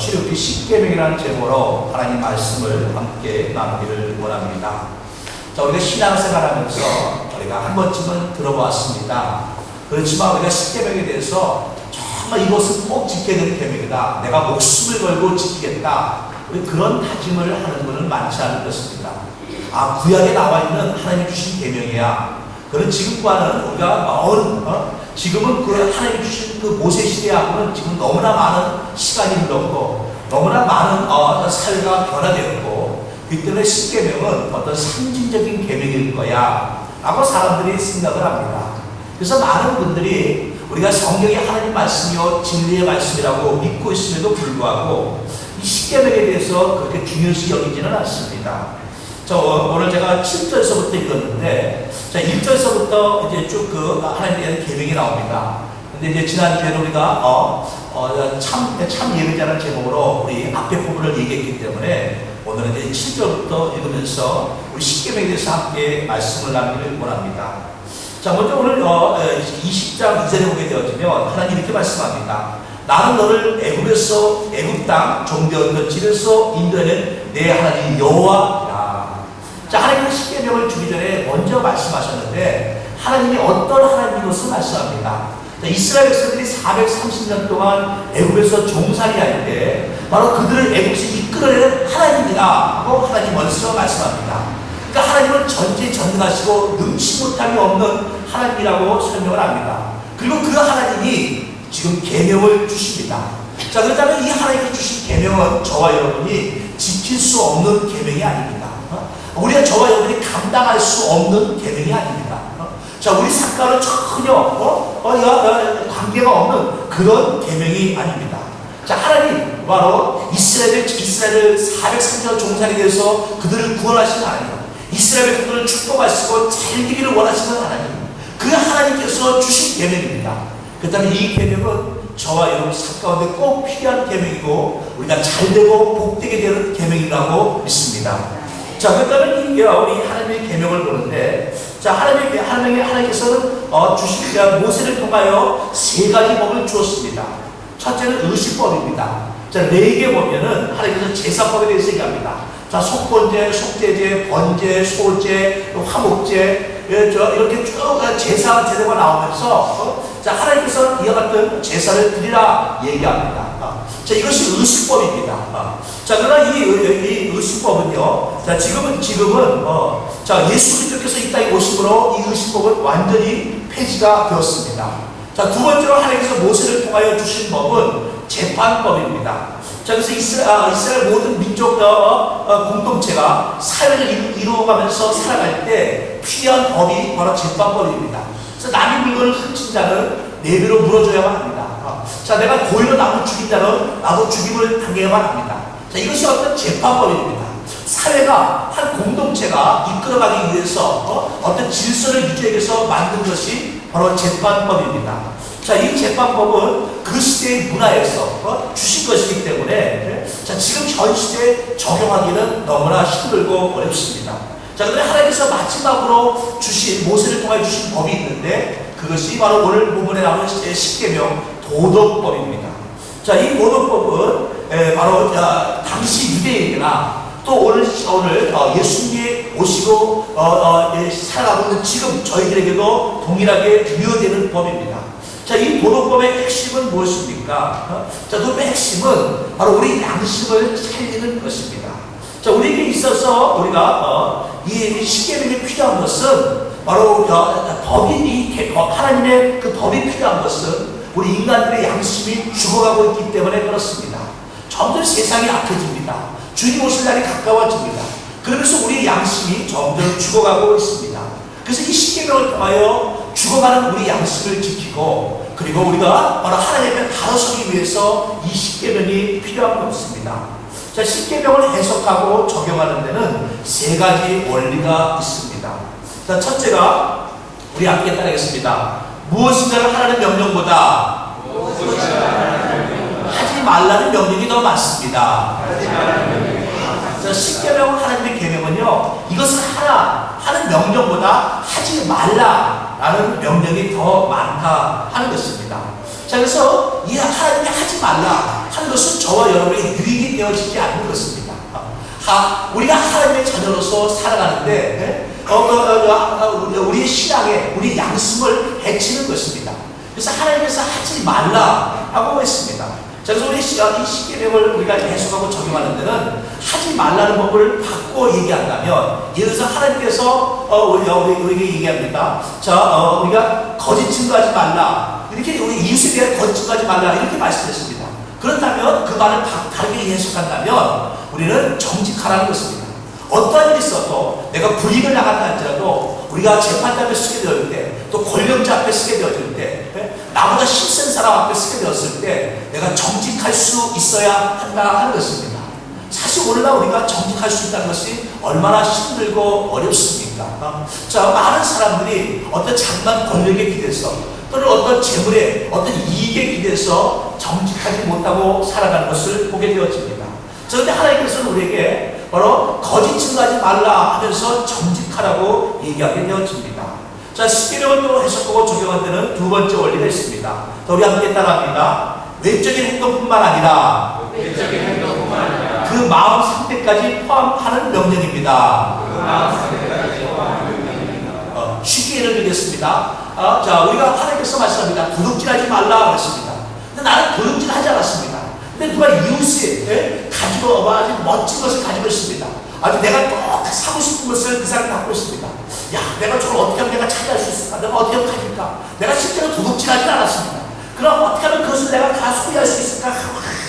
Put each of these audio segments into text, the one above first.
출애굽기 10계명이라는 제목으로 하나님 말씀을 함께 나누기를 원합니다. 자, 우리가 신앙생활하면서 우리가 한 번쯤은 들어보았습니다. 그렇지만 우리가 10계명에 대해서 정말 이것은 꼭 지켜야 되는 계명이다, 내가 목숨을 걸고 지키겠다, 우리 그런 다짐을 하는 분은 많지 않은 것입니다. 구약에 나와 있는 하나님 주신 계명이야. 그런 지금과는 우리가 지금은 그 하나님 주신 그 모세 시대하고는 지금 너무나 많은 시간이 흘렀고 너무나 많은 사회가 변화되었고, 그 때문에 10계명은 어떤 상징적인 계명일 거야 라고 사람들이 생각을 합니다. 그래서 많은 분들이 우리가 성경이 하나님 말씀이요 진리의 말씀이라고 믿고 있음에도 불구하고 이 10계명에 대해서 그렇게 중요시 여기지는 않습니다. 오늘 제가 7절에서부터 읽었는데, 자, 1절에서부터 이제 쭉 그 하나님에 대한 계명이 나옵니다. 근데 이제 지난주에는 우리가 참 예배자라는 제목으로 우리 앞에 부분을 얘기했기 때문에 오늘은 이제 7절부터 읽으면서 우리 10계명에 대해서 함께 말씀을 나누기를 원합니다. 자, 먼저 오늘 20장 2절에 보게 되어지면 하나님 이렇게 말씀합니다. 나는 너를 애굽 땅 종되었던 집에서 인도해낸 내 하나님 여호와라. 자, 하나님은 10계명을 주기 전에 먼저 말씀하셨는데 하나님이 어떤 하나님인 것을 말씀합니다. 자, 이스라엘 백성들이 430년 동안 애굽에서 종살이 할 때 바로 그들을 애굽에서 이끌어내는 하나님이다 하고 하나님 먼저 말씀합니다. 그러니까 하나님은 전지전능하시고 능치 못함이 없는 하나님이라고 설명을 합니다. 그리고 그 하나님이 지금 계명을 주십니다. 자, 그렇다면 이 하나님이 주신 계명은 저와 여러분이 지킬 수 없는 계명이 아닙니다. 우리가 저와 여러분이 감당할 수 없는 계명이 아닙니다. 자, 우리 사과는 전혀 관계가 없는 그런 계명이 아닙니다. 자, 하나님 바로 이스라엘을 430년 종살이 돼서 그들을 구원하신 하나님, 이스라엘 백성들을 축복하시고 살기를 원하시는 하나님, 그 하나님께서 주신 계명입니다. 그렇다면 이 계명은 저와 여러분 삶 가운데 꼭 필요한 계명이고 우리가 잘되고 복되게 되는 계명이라고 믿습니다. 자, 그렇다면 우리 하나님의 계명을 보는데, 자, 하나님께서는 주신 모세를 통하여 3가지 법을 주었습니다. 첫째는 의식법입니다. 자, 레위기에 보면은 하나님께서 제사법에 대해서 얘기합니다. 자, 속건제, 속죄제, 번제, 소제, 화목제, 이렇게 쭉 제사가 나오면서 자, 하나님께서 이와 같은 제사를 드리라 얘기합니다. 자, 이것이 의식법입니다. 자, 그러나 이 의식법은요, 자, 지금은 자, 예수 그리스도께서 이 땅에 오심으로 이 의식법은 완전히 폐지가 되었습니다. 자, 두 번째로 하나님께서 모세를 통하여 주신 법은 재판법입니다. 자, 그래서 이스라엘 모든 민족 공동체가 사회를 이루어가면서 살아갈 때 필요한 법이 바로 재판법입니다. 그래서 남의 물건을 훔친 자는 내배로 물어줘야만 합니다. 자, 내가 고의로 남을 죽인 자는 나도 죽임을 당해야만 합니다. 자, 이것이 어떤 재판법입니다. 사회가 한 공동체가 이끌어가기 위해서 어떤 질서를 유지하기 위해서 만든 것이 바로 재판법입니다. 자, 이 재판법은 그 시대의 문화에서 주신 것이기 때문에 자, 지금 현 시대에 적용하기는 너무나 힘들고 어렵습니다. 자, 그런데 하나님께서 마지막으로 모세를 통해 주신 법이 있는데 그것이 바로 오늘 부분에 나오는 10계명 도덕법입니다. 자, 이 도덕법은 바로 당시 유대인이나 또 오늘 예수님이 오시고 살아가고 있는 지금 저희들에게도 동일하게 유효되는 법입니다. 자, 이 도덕법의 핵심은 무엇입니까? 자, 도덕의 핵심은 바로 우리 양심을 살리는 것입니다. 자, 우리에게 있어서 우리가 이 10계명이 필요한 것은 바로 하나님의 그 법이 필요한 것은 우리 인간들의 양심이 죽어가고 있기 때문에 그렇습니다. 점점 세상이 악해집니다. 주님 오실 날이 가까워집니다. 그러면서 우리의 양심이 점점 죽어가고 있습니다. 그래서 이 10계명을 통하여 죽어가는 우리 양심을 지키고 그리고 우리가 바로 하나님의 다뤄서기 위해서 이 10계명이 필요한 것입니다. 자, 10계명을 해석하고 적용하는 데는 3가지 원리가 있습니다. 자, 첫째가 우리 함께 따르겠습니다. 무엇인가를 하라는 명령보다 하지 말라는 명령이 더 많습니다. 자, 10계명 하나님의 계명은요, 이것을 하라 하는 명령보다 하지 말라라는 명령이 더 많다 하는 것입니다. 자, 그래서 이 하나님이 하지 말라 하는 것은 저와 여러분이 유익이 되어지지 않는 것입니다. 우리가 하나님의 자녀로서 살아가는데 우리의 신앙에 우리 양심을 해치는 것입니다. 그래서 하나님께서 하지 말라라고 했습니다. 자, 그래서 우리 이 십계명을 우리가 해석하고 적용하는 데는 하지 말라는 법을 바꿔 얘기한다면, 예를 들어서 하나님께서 우리에게 얘기합니다. 자, 우리가 거짓 증거하지 말라, 이렇게 우리 이웃에 대한 거짓 증거하지 말라 이렇게 말씀했습니다. 그렇다면 그 말을 다르게 해석한다면 우리는 정직하라는 것입니다. 어떠한 일이 있어도 내가 불이익을 당한다 할지라도 우리가 재판대 앞에 쓰게 되어질 때, 또 권력자 앞에 쓰게 되어질 때, 나보다 힘센 사람 앞에 쓰게 되었을 때 내가 정직할 수 있어야 한다 하는 것입니다. 사실 오늘날 우리가 정직할 수 있다는 것이 얼마나 힘들고 어렵습니까? 자, 많은 사람들이 어떤 장만 권력에 기대서 또는 어떤 재물에 어떤 이익에 기대서 정직하지 못하고 살아가는 것을 보게 되어집니다. 그런데 하나님께서는 우리에게 바로 거짓 증거하지 말라 하면서 정직하라고 얘기하게 되어집니다. 자, 십계명을 또 해석하고 적용한 데는 두 번째 원리가 있습니다. 자, 우리 함께 따라합니다. 외적인 행동뿐만 아니라 그 마음 상태까지 포함하는 명령입니다. 쉽게 예를 들겠습니다. 자, 우리가 하나님께서 말씀합니다. 도둑질하지 말라 그랬습니다. 근데 나는 도둑질하지 않았습니다. 근데 누가 이웃이 가지고 아주 멋진 것을 가지고 있습니다. 아주 내가 꼭 사고 싶은 것을 그 사람이 갖고 있습니다. 야, 내가 저걸 어떻게 하면 내가 차지할 수 있을까? 내가 어떻게 하면 가질까? 내가 실제로 도둑질하지 않았습니다. 그럼 어떻게 하면 그것을 내가 다 소유할 수 있을까?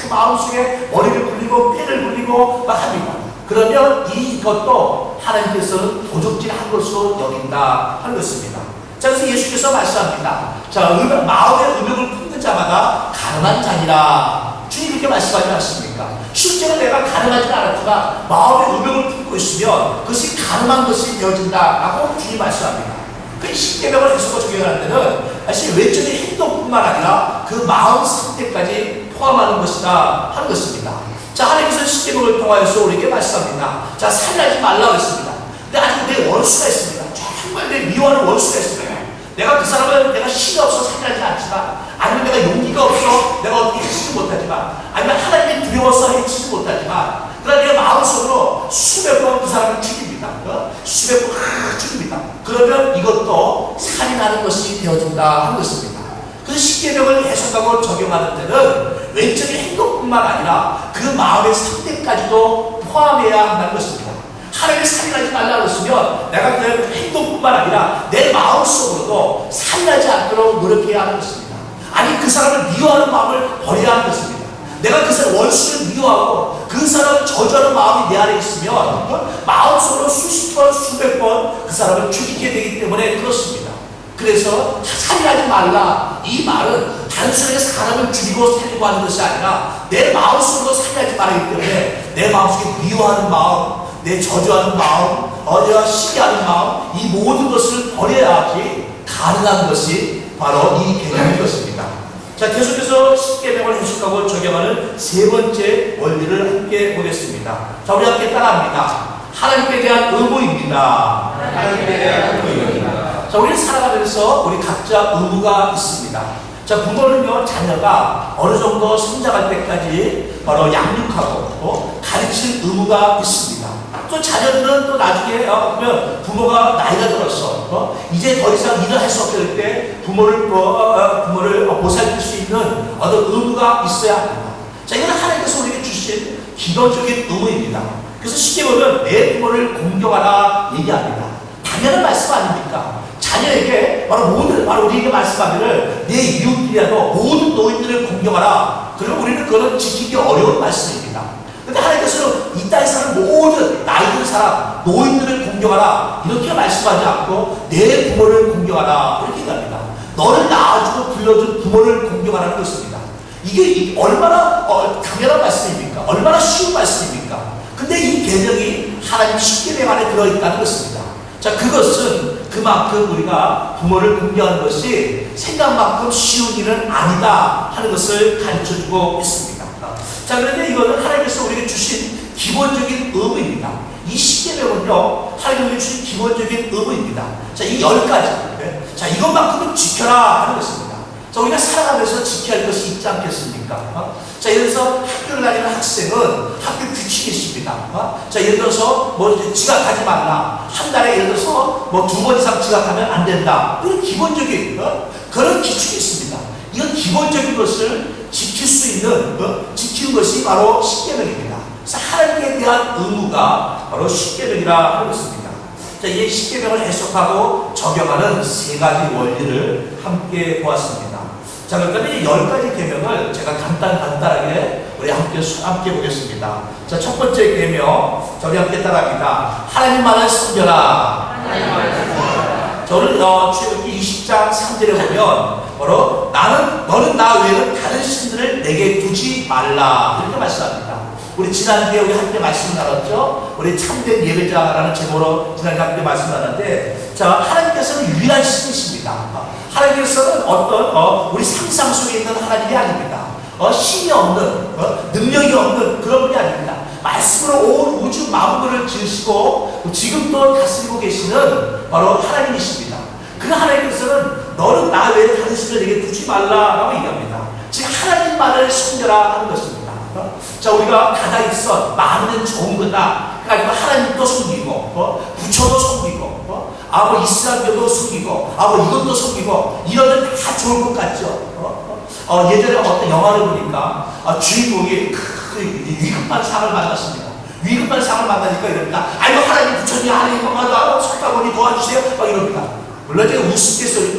마음속에 머리를 굴리고 뼈를 굴리고 막 합니다. 그러면 이것도 하나님께서는 도둑질한 것으로 여긴다 하는 것입니다. 자, 그래서 예수께서 말씀합니다. 자, 마음의 음욕을 품는 자마다 가늠한 자니라. 주님 그렇게 말씀하지 않습니까? 실제로 내가 가늠하지 않았지만 마음의 음욕을 품고 있으면 그것이 가늠한 것이 되어진다라고 주님 말씀합니다. 그 십계명을 해석하고 적용하는 데는 사실 외적인 행동뿐만 아니라 그 마음 상태까지 포함하는 것이다 하는 것입니다. 자, 하나님께서 십계명을 통하여서 우리에게 말씀합니다. 자, 살인하지 말라고 했습니다. 근데 아직 내 원수가 있습니다. 정말 내 미워하는 원수가 있습니다. 내가 그 사람을 내가 힘이 없어 살인하지 않지만, 아니면 내가 용기가 없어 내가 어떻게 해치지 못하지만, 아니면 하나님이 두려워서 해치지 못하지만, 그러나 내 마음속으로 수백 번 그 사람을 죽입니다. 수백 번 죽입니다. 그러면 이것도 살인하는 것이 되어진다 하는 것입니다. 그 십계명을 해석하고 적용하는 데는 외적인 행동뿐만 아니라 그 마음의 상태까지도 포함해야 한다는 것입니다. 하나님이 살인하지 말라고 했으면 내가 그 행동뿐만 아니라 내 마음속으로도 살인하지 않도록 노력해야 하는 것입니다. 아니, 그 사람을 미워하는 마음을 버려야 하는 것입니다. 내가 그 사람 원수를 미워하고 그 사람을 저주하는 마음이 내 안에 있으면 마음속으로 수십 번 수백 번 그 사람을 죽이게 되기 때문에 그렇습니다. 그래서 살인하지 말라, 이 말은 단순하게 사람을 죽이고 살리고 하는 것이 아니라 내 마음속으로 살인하지 말아야 하기 때문에 내 마음속에 미워하는 마음, 내 저주하는 마음, 어디와 시기하는 마음, 이 모든 것을 버려야지 가능한 것이 바로 이 계명인 것입니다. 자, 계속해서 십계명을 해석하고 적용하는 세 번째 원리를 함께 보겠습니다. 자, 우리 함께 따라합니다. 하나님께 대한 의무입니다. 하나님께 대한 의무입니다. 자, 우리 살아가면서 우리 각자 의무가 있습니다. 자, 부모는요, 자녀가 어느 정도 성장할 때까지 바로 양육하고 가르칠 의무가 있습니다. 또 자녀들은 또 나중에 보면 부모가 나이가 들어서 이제 더 이상 일을 할 수 없게 될 때 부모를 보살필 수 있는 어떤 의무가 있어야 합니다. 자, 이건 하나님께서 우리에게 주신 기본적인 의무입니다. 그래서 쉽게 보면 내 부모를 공경하라 얘기합니다. 당연한 말씀 아닙니까? 자녀에게 바로 우리에게 말씀하기를 내 이웃들이라도 모든 노인들을 공경하라. 그러면 우리는 그걸 지키기 어려운 말씀입니다. 근데 하나님께서는 이 땅에 사는 모든 나이 든 사람, 노인들을 공경하라 이렇게 말씀하지 않고 내 부모를 공경하라 이렇게 얘기합니다. 너를 낳아주고 불러준 부모를 공경하라는 것입니다. 이게 얼마나 당연한 말씀입니까? 얼마나 쉬운 말씀입니까? 근데 이 계명이 하나님 십계명 안에 들어있다는 것입니다. 자, 그것은 그만큼 우리가 부모를 공경하는 것이 생각만큼 쉬운 일은 아니다 하는 것을 가르쳐주고 있습니다. 자, 그런데 이거는 하나님께서 우리에게 주신 기본적인 의무입니다. 이 십계명은요, 하나님께서 주신 기본적인 의무입니다. 자, 이 10가지. 자, 이것만큼은 지켜라 하는 것입니다. 자, 우리가 살아가면서 지켜야 할 것이 있지 않겠습니까? 자, 예를 들어서 학교를 다니는 자, 예를 들어서 뭐 지각하지 말라. 한 달에 예를 들어서 뭐 2번 이상 지각하면 안 된다. 이런 기본적인 그런 기준이 있습니다. 이건 기본적인 것을 지킬 수 있는 지키는 것이 바로 십계명입니다. 그래서 하나님께 대한 의무가 바로 십계명이라 하는 것입니다. 자, 이 십계명을 해석하고 적용하는 3가지 원리를 함께 보았습니다. 자, 그러니까 이 10가지 계명을 제가 간단하게 우리 함께 보겠습니다. 자, 첫 번째 계명, 우리 함께 따라합니다. 하나님만을 섬겨라. 자, 오늘 출애굽기 20장 3절에 보면 바로 너는 나 외에는 다른 신들을 내게 두지 말라 이렇게 말씀합니다. 우리 지난주에 우리 함께 말씀 나눴죠. 우리 참된 예배자라는 제목으로 지난주에 함께 말씀 나눴는데, 자, 하나님께서는 유일한 신이십니다. 하나님께서는 어떤 우리 상상 속에 있는 하나님이 아닙니다. 신이 없는 능력이 없는 그런 분이 아닙니다. 말씀으로 온 우주 만물을 지으시고 지금도 다스리고 계시는 바로 하나님이십니다. 그 하나님께서는 너는 나 외에 다른 신을 내게 두지 말라라고 얘기합니다. 즉 하나님만을 섬겨라 하는 것입니다. 자, 우리가 다다익선 마음은 좋은 거다. 그러니까 하나님도 섬기고 부처도 섬기고 뭐 이슬람교도 섬기고 뭐 이것도 섬기고 이러면 다 좋을 것 같죠. 예전에 어떤 영화를 보니까 주인공이 위급한 상을 만났습니다. 위급한 상을 만나니까 이럽니다. 아이고 하나님 부처님 하나님 석가모니 도와주세요 막 이럽니다. 물론 제가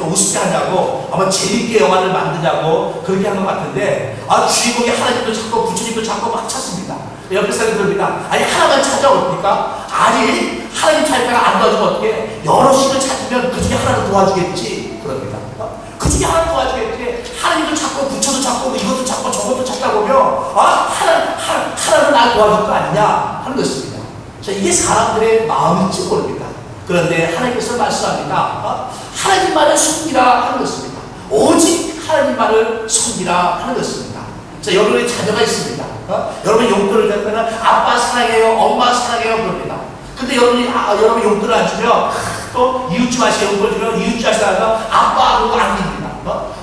우습게 하냐고 아마 재밌게 영화를 만드냐고 그렇게 한 것 같은데, 주인공이 하나님도 찾고 부처님도 찾고 막 찾습니다. 옆에 사람이 그럽니다. 아니 하나만 찾아옵니까? 아니 하나님 찾다가 안 도와주면 어떻게 여러 신을 찾으면 그 중에 하나를 도와주겠지 그럽니다. 그 중에 하나를 도와주겠지. 하나님도 찾고 부처도 찾고 이것도 찾고 저것도 찾다 보면 하나는 날 도와줄 거 아니냐 하는 것입니다. 자, 이게 사람들의 마음일지 모릅니다. 그런데 하나님께서 말씀합니다. 하나님만을 섬기라 하는 것입니다. 오직 하나님만을 섬기라 하는 것입니다. 자, 여러분의 자녀가 있습니다. 여러분 용돈을 주면 아빠 사랑해요, 엄마 사랑해요 그럽니다. 근데 여러분이 용돈을 안 주면 또 이웃집한테 용돈을 주면 이웃집한테 아빠하고 안 믿습니다.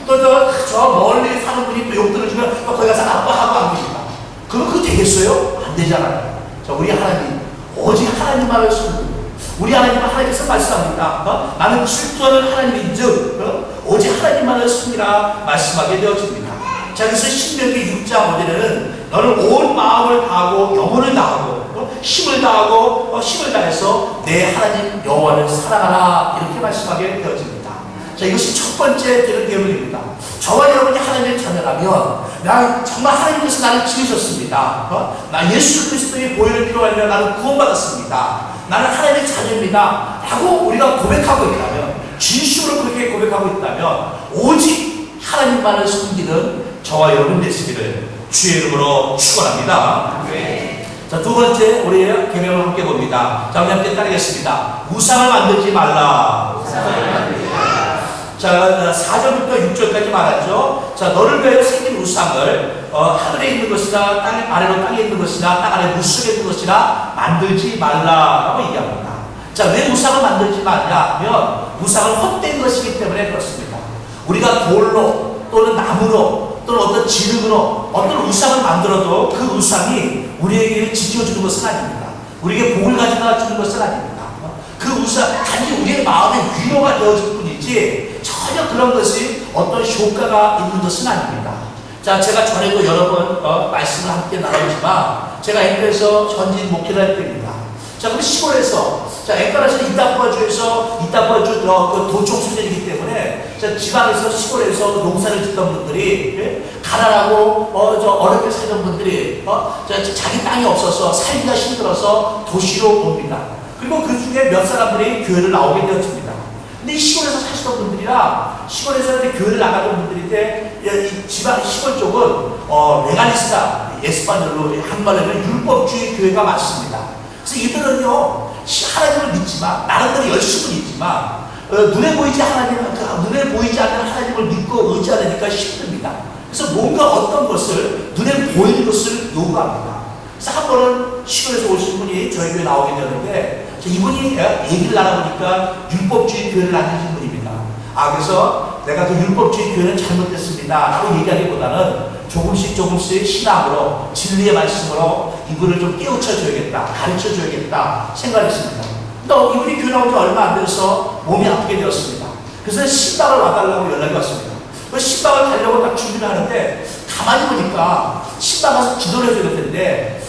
또 저 멀리 사는 분이 또 용돈을 주면 또 거기 가서 아빠하고 안 믿습니다. 그럼 그거 되겠어요? 안 되잖아요. 자, 우리 하나님 오직 하나님만을 섬기고 우리 하나님께서 말씀합니다. 나는 질투하는 하나님인즉 오직 하나님만을 섬기라 말씀하게 되어집니다. 자, 그래서 신명기 6장 5절에는 너는 온 마음을 다하고 영혼을 다하고 힘을 다하고 힘을 다해서 내 하나님 여호와를 사랑하라 이렇게 말씀하게 되어집니다. 자, 이것이 첫 번째 되는 계명입니다. 저와 여러분이 하나님의 자녀라면 정말 하나님께서 나를 지으셨습니다. 나 예수 그리스도의 보혈을 필요하며 나는 구원받았습니다. 나는 하나님의 자녀입니다 라고 우리가 고백하고 있다면, 진심으로 그렇게 고백하고 있다면 오직 하나님만을 섬기는 저와 여러분 되시기를 주의 이름으로 축원합니다. 자, 두 번째 우리의 계명을 함께 봅니다. 자, 우리 함께 따르겠습니다. 우상을 만들지 말라. 자, 4절부터 6절까지 말하죠. 자, 너를 위하여 생긴 우상을 하늘에 있는 것이나 아래로 땅에 있는 것이나 땅 아래 물속에 있는 것이나 만들지 말라라고 얘기합니다. 자, 왜 우상을 만들지 말냐 하면 우상은 헛된 것이기 때문에 그렇습니다. 우리가 돌로 또는 나무로 또는 어떤 지름으로 어떤 우상을 만들어도 그 우상이 우리에게 지켜주는 것은 아닙니다. 우리에게 복을 가져다 주는 것은 아닙니다. 그 우상 단지 우리의 마음의 위로가 되어질 뿐이지 전혀 그런 것이 어떤 효과가 있는 것은 아닙니다. 자, 제가 전에도 여러 번 말씀을 함께 나눴지만 제가 앵커에서 전진 목회를 할 때입니다. 자, 그럼 시골에서 앵커에서 이따빠주에서 도청 소년이기 때문에 지방에서 시골에서 농사를 짓던 분들이 가난하고 어렵게 살던 분들이 자기 땅이 없어서 살기가 힘들어서 도시로 옵니다. 그리고 그 중에 몇 사람들이 교회를 나오게 되었습니다. 근데 이 시골에서 사시던 분들이라 시골에서 교회를 나가던 분들인데 이 지방 시골 쪽은 레갈리스타 에스파뇰로 한말로는 율법주의 교회가 많습니다. 그래서 이들은요 하나님을 믿지만 나름대로 열심히 믿지만 눈에 보이지 않는 하나님을 믿고 의지하려니까 힘듭니다. 그래서 뭔가 어떤 것을 눈에 보이는 것을 요구합니다. 그래서 한 번은 시골에서 오신 분이 저희 교회에 나오게 되는데 이분이 얘기를 나눠보니까 율법주의 교회를 다니신 분입니다. 그래서 내가 그 율법주의 교회는 잘못됐습니다. 라고 얘기하기보다는 조금씩 신앙으로 진리의 말씀으로 이분을 좀 깨우쳐줘야겠다, 가르쳐줘야겠다 생각했습니다. 또 이분이 교회 나온 지 얼마 안 돼서 몸이 아프게 되었습니다. 그래서 신방을 와달라고 연락이 왔습니다. 그 신방을 가려고 딱 준비를 하는데 가만히 보니까 신방 가서 기도를 해줘야 될 텐데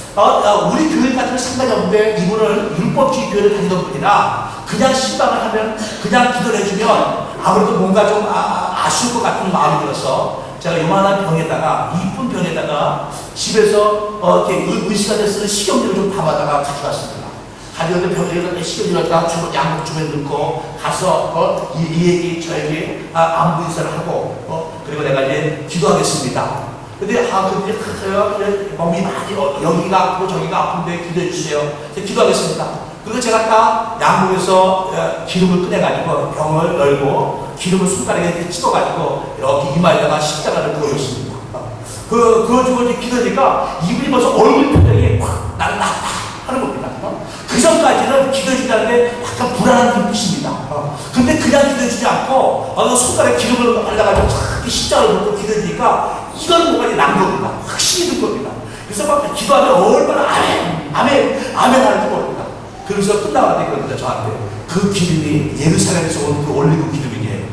우리 교회 같은 건 상관이 없는데 이분은 율법주의 교회를 다니던 분이라 그냥 신방을 하면 그냥 기도를 해주면 아무래도 뭔가 좀 아쉬울 것 같은 마음이 들어서 제가 요만한 병에다가 이쁜 병에다가 집에서 이렇게 의식하에 쓰는 식용유를 좀 담아다가 가져왔습니다. 가져오는데 병에다가 식용유를 갖다가 양복 주머니에 넣고 가서 이 얘기 저 얘기 안부 인사를 하고 그리고 내가 이제 기도하겠습니다. 근데 근데 몸이 많이 여기가 아프고 저기가 아픈데 기도해 주세요. 기도하겠습니다. 그리고 제가 딱 양복에서 기름을 꺼내가지고 병을 열고 기름을 손가락에 이렇게 찍어가지고 이렇게 이마에다가 십자가를 그어줬습니다. 그어주고 이제 기도하니까 이분이 벌써 얼굴 표정이 확 나는 낫다 하는 겁니다. 그 전까지는 기도해준다는데 약간 불안한 눈빛입니다. 근데 그냥 기도해주지 않고 손가락에 기름을 발라가지고 쫙 십자가를 놓고 기도해주니까 이건 뭐가 난 겁니다. 확실히 든 겁니다. 그래서 막 기도하면 얼마나 아멘 하는지 모릅니다. 그래서 끝나가는데 그럽니다. 저한테 그 기름이 예루살렘에서 온 그 올리브 기름이에요.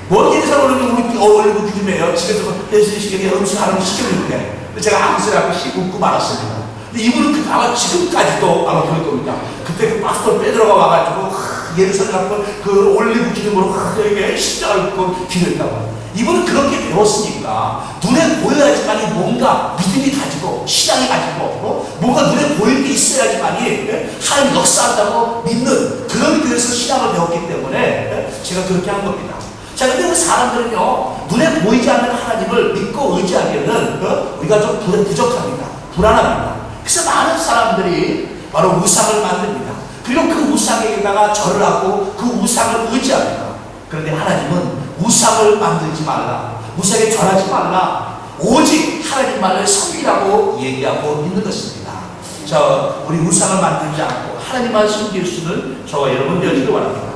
뭐 예루살렘 오는 게 올리브 기름이에요. 집에서 예수님께 음식하는 거 시켜주는데 제가 아무 소리 하고 웃고 말았습니다. 근데 이분은 아마 지금까지도 아마 그럴 겁니다. 그때 그 파스토를 빼들어가 와가지고 예루살렘 앞에 그 올리브 기름으로 이렇게 십자가를 긋고 기도했다고. 이분은 그렇게 배웠으니까 눈에 보여야지만이 뭔가 믿음이 가지고 신앙이 가지고 뭔가 눈에 보이는 게 있어야지만이 하나님 역사한다고 믿는 그런 교회에서 신앙을 배웠기 때문에 제가 그렇게 한 겁니다. 자, 근데 그 사람들은요 눈에 보이지 않는 하나님을 믿고 의지하기에는 우리가 좀 부족합니다. 불안합니다. 그래서 많은 사람들이 바로 우상을 만듭니다. 그리고 그 우상에다가 절을 하고 그 우상을 의지합니다. 그런데 하나님은 우상을 만들지 말라, 우상에 절하지 말라, 오직 하나님만을 섬기라고 얘기하고 있는 것입니다. 우리 우상을 만들지 않고 하나님만 섬길 수는 저와 여러분 되어지길 바랍니다.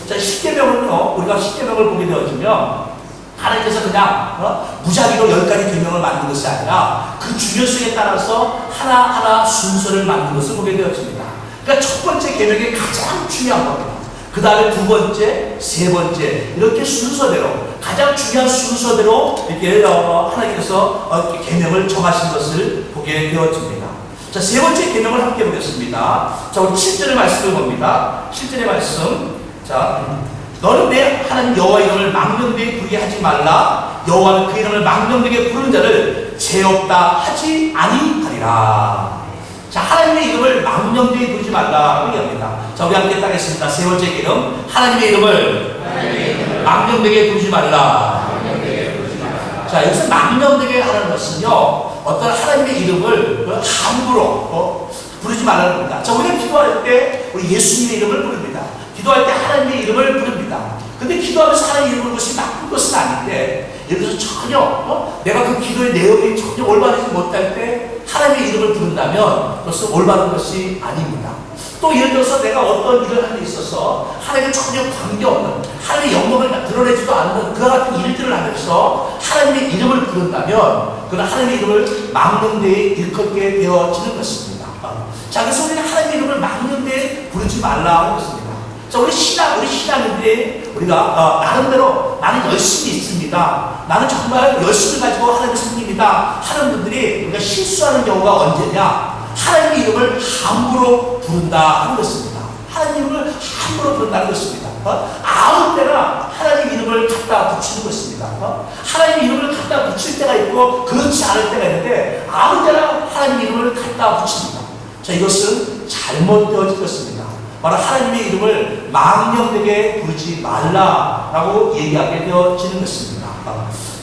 자, 십계명은요, 우리가 십계명을 보게 되어지면 하나님께서 그냥 무작위로 10가지 계명을 만든 것이 아니라 그 중요성에 따라서 하나하나 순서를 만든 것을 보게 되어집니다. 그러니까 첫 번째 계명이 가장 중요한 겁니다. 그 다음에 두 번째, 세 번째 이렇게 순서대로 가장 중요한 순서대로 이렇게 하나님께서 계명을 정하신 것을 보게 되어집니다. 자, 세 번째 계명을 함께 보겠습니다. 자, 우리 7절의 말씀을 봅니다. 7절의 말씀. 자, 너는 내 하나님 여호와 이름을 망령되게 부르게 하지 말라. 여호와는 그 이름을 망령되게 부르는 자를 죄 없다 하지 아니하리라. 자, 하나님의 이름을 망령되게 부르지 말라고 얘기합니다. 자, 우리 함께 따르겠습니다. 세 번째 이름, 하나님의 이름을 망령되게 부르지 말라. 자, 여기서 망령되게 하는 것은요, 어떤 하나님의 이름을 함부로 부르지 말라는 겁니다. 자, 우리가 기도할 때 우리 예수님의 이름을 부릅니다. 기도할 때 하나님의 이름을 부릅니다. 근데 기도하면서 하나님의 이름을 부르는 것이 나쁜 것은 아닌데, 예를 들어서 전혀 내가 그 기도의 내용이 전혀 올바르지 못할 때 하나님의 이름을 부른다면 그것은 올바른 것이 아닙니다. 또 예를 들어서 내가 어떤 일을 하는 데 있어서 하나님과 전혀 관계없는, 하나님의 영광을 드러내지도 않는 그와 같은 일들을 하면서 하나님의 이름을 부른다면 그건 하나님의 이름을 망령되이 일컫게 되어지는 것입니다. 자, 그래서 우리는 하나님의 이름을 망령되이 부르지 말라고 했습니다. 자, 우리 신앙인데 우리가 나름대로 나는 열심히 있습니다, 나는 정말 열심히 가지고 하나님을 섬깁니다 하는 분들이 우리가 실수하는 경우가 언제냐? 하나님의 이름을 함부로 부른다 하는 것입니다. 하나님의 이름을 함부로 부른다는 것입니다. 아무 때나 하나님 이름을 갖다 붙이는 것입니다. 하나님 이름을 갖다 붙일 때가 있고 그렇지 않을 때가 있는데 아무 때나 하나님 이름을 갖다 붙입니다. 자, 이것은 잘못되어진 것입니다. 바로 하나님의 이름을 망령되게 부르지 말라라고 얘기하게 되어지는 것입니다.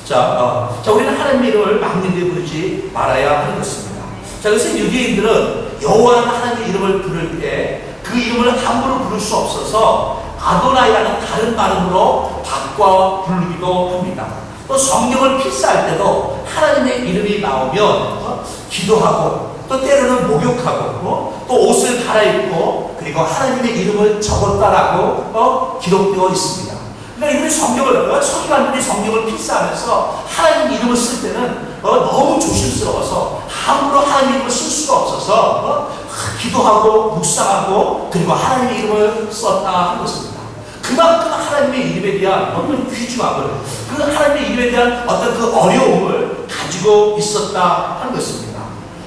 자, 우리는 하나님의 이름을 망령되게 부르지 말아야 하는 것입니다. 자, 그래서 유대인들은 여호와라는 하나님의 이름을 부를 때 그 이름을 함부로 부를 수 없어서 아도나이라는 다른 발음으로 바꿔 부르기도 합니다. 또 성경을 필사할 때도 하나님의 이름이 나오면 기도하고 또 때로는 목욕하고 또 옷을 갈아입고 그리고 하나님의 이름을 적었다라고 기록되어 있습니다. 그러니까 이분이 서기관들이 성경을 필사하면서 하나님 이름을 쓸 때는 너무 조심스러워서 함부로 하나님 이름을 쓸 수가 없어서 기도하고 묵상하고 그리고 하나님의 이름을 썼다 하는 것입니다. 그만큼 하나님의 이름에 대한 어떤 귀중함을, 그 하나님의 이름에 대한 어떤 그 어려움을 가지고 있었다 하는 것입니다.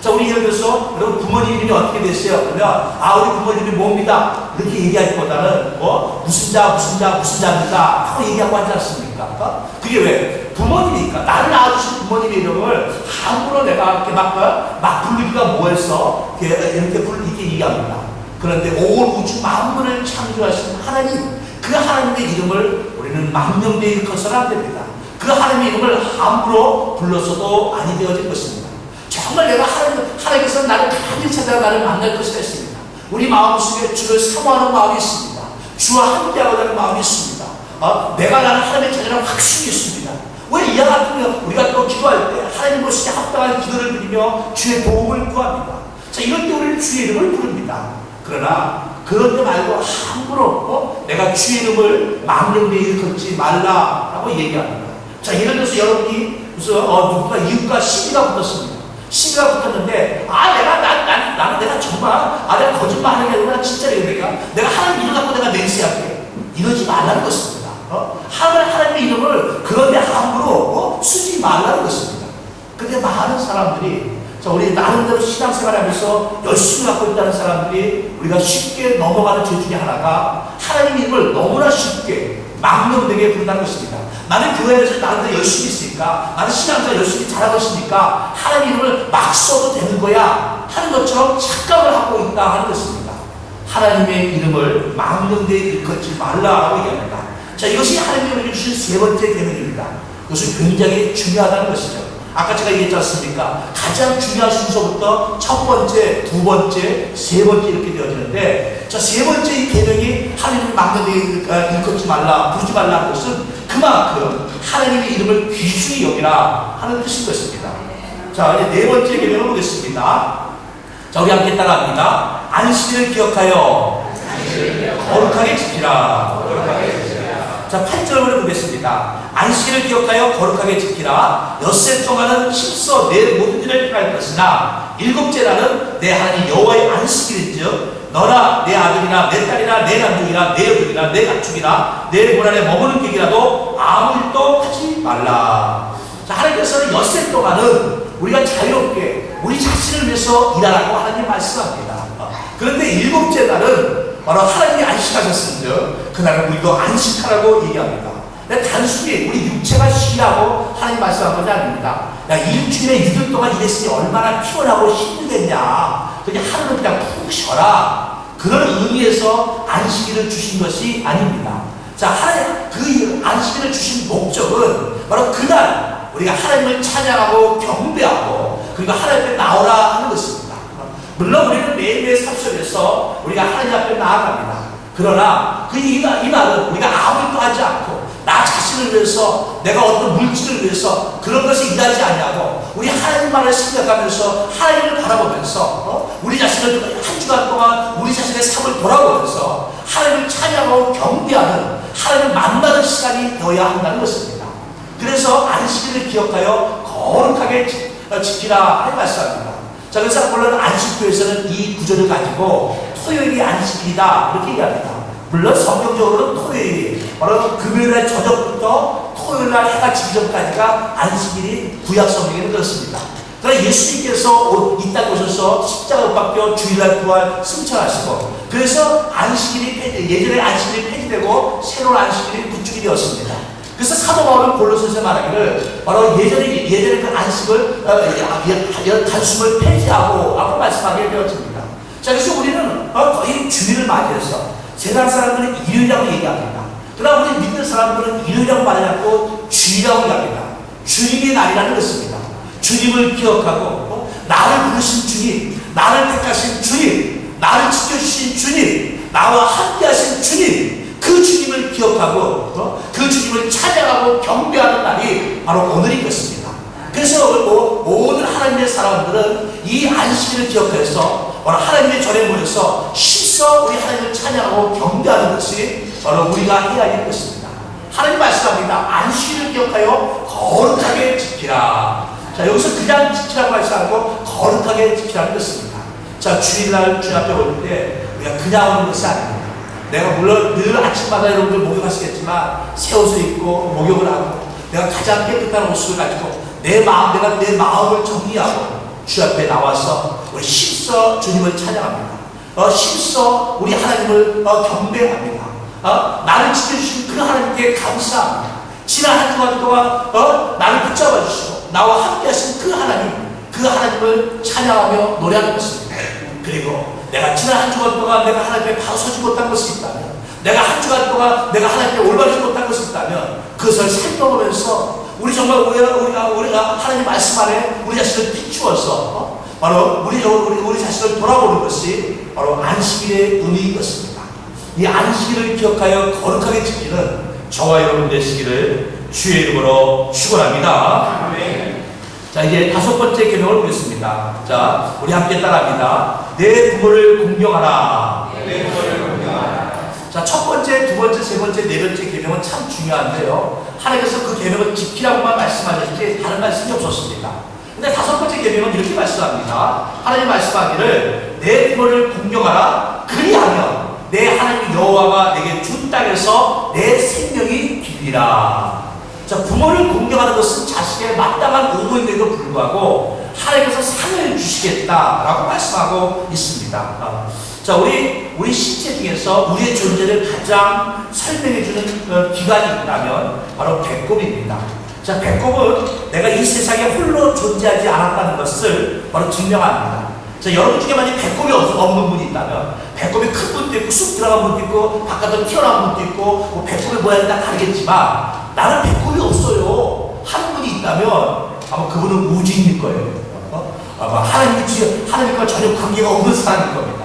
자, 우리 예를 들어서 여러분 부모님 이름이 어떻게 됐어요? 그러면 우리 부모님이 뭡니다 이렇게 얘기하기보다는 무슨 자입니다 하고 얘기하고 하지 않습니까? 그게 왜? 부모님이니까 나를 낳아주신 부모님의 이름을 함부로 내가 이렇게 막 부르기가 뭐해서 이렇게 얘기합니다. 그런데 온 우주 만물을 창조하신 하나님, 그 하나님의 이름을 우리는 망령되이 일컬어서는 안 됩니다. 그 하나님의 이름을 함부로 불러서도 아니 되어질 것입니다. 정말 내가 하나님께서 나를 간절히 찾아가 나를 만날 것이라 했습니다. 우리 마음속에 주를 사모하는 마음이 있습니다. 주와 함께하고자 하는 마음이 있습니다. 내가 나는 하나님의 자녀라는 확신이 있습니다. 왜 이와 같으면 우리가 또 기도할 때 하나님 보시기에 합당한 기도를 드리며 주의 도움을 구합니다. 자, 이럴 때 우리는 주의 이름을 부릅니다. 그러나 그런 데 말고 함부로 내가 주의 이름을 망령되이 일컫지 말라라고 얘기합니다. 자, 예를 들어서 여러분이 무슨 누군가 이웃과 시비가 붙었습니다. 시비가 붙었는데 나는 내가 정말 내가 거짓말하는 게 아니라 진짜로 내가 하나님 이름 갖고 내가 맹세할게 이러지 말라는 것입니다. 하나님의 이름을 그런데 함부로 쓰지 말라는 것입니다. 근데 많은 사람들이, 자, 우리 나름대로 신앙생활하면서 열심히 갖고 있다는 사람들이 우리가 쉽게 넘어가는 죄 중에 하나가 하나님의 이름을 너무나 쉽게 망령되게 부른다는 것입니다. 나는 교회에서 나름대로 열심히 있으니까, 나는 신앙생활 열심히 잘하고 있으니까 하나님 이름을 막 써도 되는 거야 하는 것처럼 착각을 하고 있다 하는 것입니다. 하나님의 이름을 망령되이 일컫지 말라라고 얘기합니다. 자, 이것이 하나님이 주신 세 번째 계명입니다. 이것은 굉장히 중요하다는 것이죠. 아까 제가 얘기했지 않습니까? 가장 중요한 순서부터 첫 번째, 두 번째, 세 번째 이렇게 되어지는데, 자, 세 번째 이 계명이 하나님을 망령되이 일컫지 말라, 부르지 말라는 것은 그만큼 하나님의 이름을 귀중히 여기라 하는 뜻인 것입니다. 자, 이제 네 번째 계명을 보겠습니다. 자, 우리 함께 따라합니다. 안식일을 기억하여 거룩하게 지키라. 자, 8절을 보겠습니다. 안식일을 기억하여 거룩하게 지키라. 엿새 동안은 힘써 내 모든 일을 행할 것이나 일곱째 날은 내 하나님 여호와의 안식일인즉 너나 내 아들이나 내 딸이나 내 남종이나 내 여종이나 내 가축이나 내 문 안에 머무는 객이라도 아무 일도 하지 말라. 자, 하나님께서는 엿새 동안은 우리가 자유롭게 우리 자신을 위해서 일하라고 하나님 말씀합니다. 그런데 일곱째 날은 바로 하나님이 안식하셨습니다. 그날은 우리도 안식하라고 얘기합니다. 단순히 우리 육체가 쉬라고 하나님 말씀한 것이 아닙니다. 야, 일주일에 6일 동안 일했으니 얼마나 피곤하고 힘들겠냐. 그냥 하루는 그냥 푹 쉬어라. 그런 의미에서 안식일을 주신 것이 아닙니다. 자, 그 안식일을 주신 목적은 바로 그날 우리가 하나님을 찬양하고 경배하고 그리고 하나님 앞에 나오라 하는 것입니다. 물론 우리는 매일매일 삶 속에서 우리가 하나님 앞에 나아갑니다. 그러나 이 날은 우리가 아무 일도 하지 않고 나 자신을 위해서, 내가 어떤 물질을 위해서 그런 것이 일하지 않냐고 우리 하나님만을 생각하면서 하나님을 바라보면서 우리 자신을 한 주간 동안 우리 자신의 삶을 돌아보면서 하나님을 찬양하고 경배하는, 하나님을 만나는 시간이 되어야 한다는 것입니다. 그래서 안식일을 기억하여 거룩하게 지키라 하는 말씀입니다. 자, 그래서 물론 안식교에서는 이 구절을 가지고 토요일이 안식일이다 이렇게 얘기합니다. 물론 성경적으로는 토요일이 바로 금요일날 저녁부터 토요일날 해가 지기 전까지가 안식일이 구약 성경에는 그렇습니다. 그러나 예수님께서 이 땅에 오셔서 십자가 못 박혀 주일날 부활 승천하시고 그래서 안식일이 예전에 안식일이 폐지되고 새로운 안식일이 구축이 되었습니다. 그래서 사도 바울은 골로새서 말하기를 바로 예전에 그 안식을 단숨을 폐지하고 라고 말씀하게 되어집니다. 자, 그래서 우리는 거의 주일을 맞이해서 세상 사람들은 일요일이라고 얘기합니다. 그러나 우리 믿는 사람들은 일요일이라고 말하지 않고 주일이라고 얘기합니다. 주님의 날이라는 것입니다. 주님을 기억하고 나를 부르신 주님, 나를 택하신 주님, 나를 지켜주신 주님, 나와 함께하신 주님, 그 주님을 기억하고 그 주님을 찬양하고 경배하는 날이 바로 오늘이겠습니다. 그래서 모든 하나님의 사람들은 이 안식일을 기억해서 바로 하나님의 전에 모여서 힘써 우리 하나님을 찬양하고 경배하는 것이 바로 우리가 해야 할 것입니다. 하나님 말씀합니다. 안식일을 기억하여 거룩하게 지키라. 자, 여기서 그냥 지키라고 말씀하고 거룩하게 지키라는 것입니다. 자, 주일날 주님 앞에 올 때 우리가 그냥 오는 것이 아닙니다. 내가 물론 늘 아침마다 여러분들 목욕하시겠지만 새 옷을 입고 목욕을 하고 내가 가장 깨끗한 옷을 가지고 내가 내 마음을 정리하고 주 앞에 나와서 우리 힘써 주님을 찬양합니다. 힘써 우리 하나님을 경배합니다. 나를 지켜주신 그 하나님께 감사합니다. 지난 한 주간 동안 나를 붙잡아 주시고 나와 함께 하신 그 하나님을 찬양하며 노래하는 것입니다. 그리고 내가 지난 한 주간 동안 내가 하나님께 바로 서지 못한 것이 있다면, 내가 한 주간 동안 내가 하나님께 올바르지 못한 것이 있다면 그것을 살펴보면서 우리 정말 우리가 하나님 말씀 안에 우리 자신을 비추어서 바로 우리 자신을 돌아보는 것이 바로 안식일의 의미인 것입니다. 이 안식일을 기억하여 거룩하게 지키는 저와 여러분 되시기를 주의 이름으로 축원합니다. 아멘. 자, 이제 다섯 번째 계명을 보겠습니다. 자, 우리 함께 따라합니다. 내 부모를 공경하라. 내 부모를 공경하라. 자, 첫 번째, 두 번째, 세 번째, 네 번째 계명은 참 중요한데요. 하나님께서 그 계명을 지키라고만 말씀하셨지 다른 말씀이 없었습니다. 근데 다섯 번째 계명은 이렇게 말씀합니다. 하나님 말씀하기를 내 부모를 공경하라. 그리하면 내 하나님 여호와가 내게 준 땅에서 내 생명이 길리라. 자, 부모를 공경하는 것은 자식의 마땅한 의무인데도 불구하고 하나님께서 상을 주시겠다라고 말씀하고 있습니다. 자, 우리 신체 중에서 우리의 존재를 가장 설명해주는 기관이 있다면 바로 배꼽입니다. 자, 배꼽은 내가 이 세상에 홀로 존재하지 않았다는 것을 바로 증명합니다. 자, 여러분 중에 만약 배꼽이 없는 분이 있다면 배꼽이 큰 분도 있고 쑥 들어간 분도 있고 바깥으로 튀어나온 분도 있고 뭐 배꼽의 모양이 다 다르겠지만 나는 배꼽이 없어요 하는 분이 있다면 아마 그분은 우주인일 거예요. 아마 하나님과 전혀 관계가 없는 사람일 겁니다.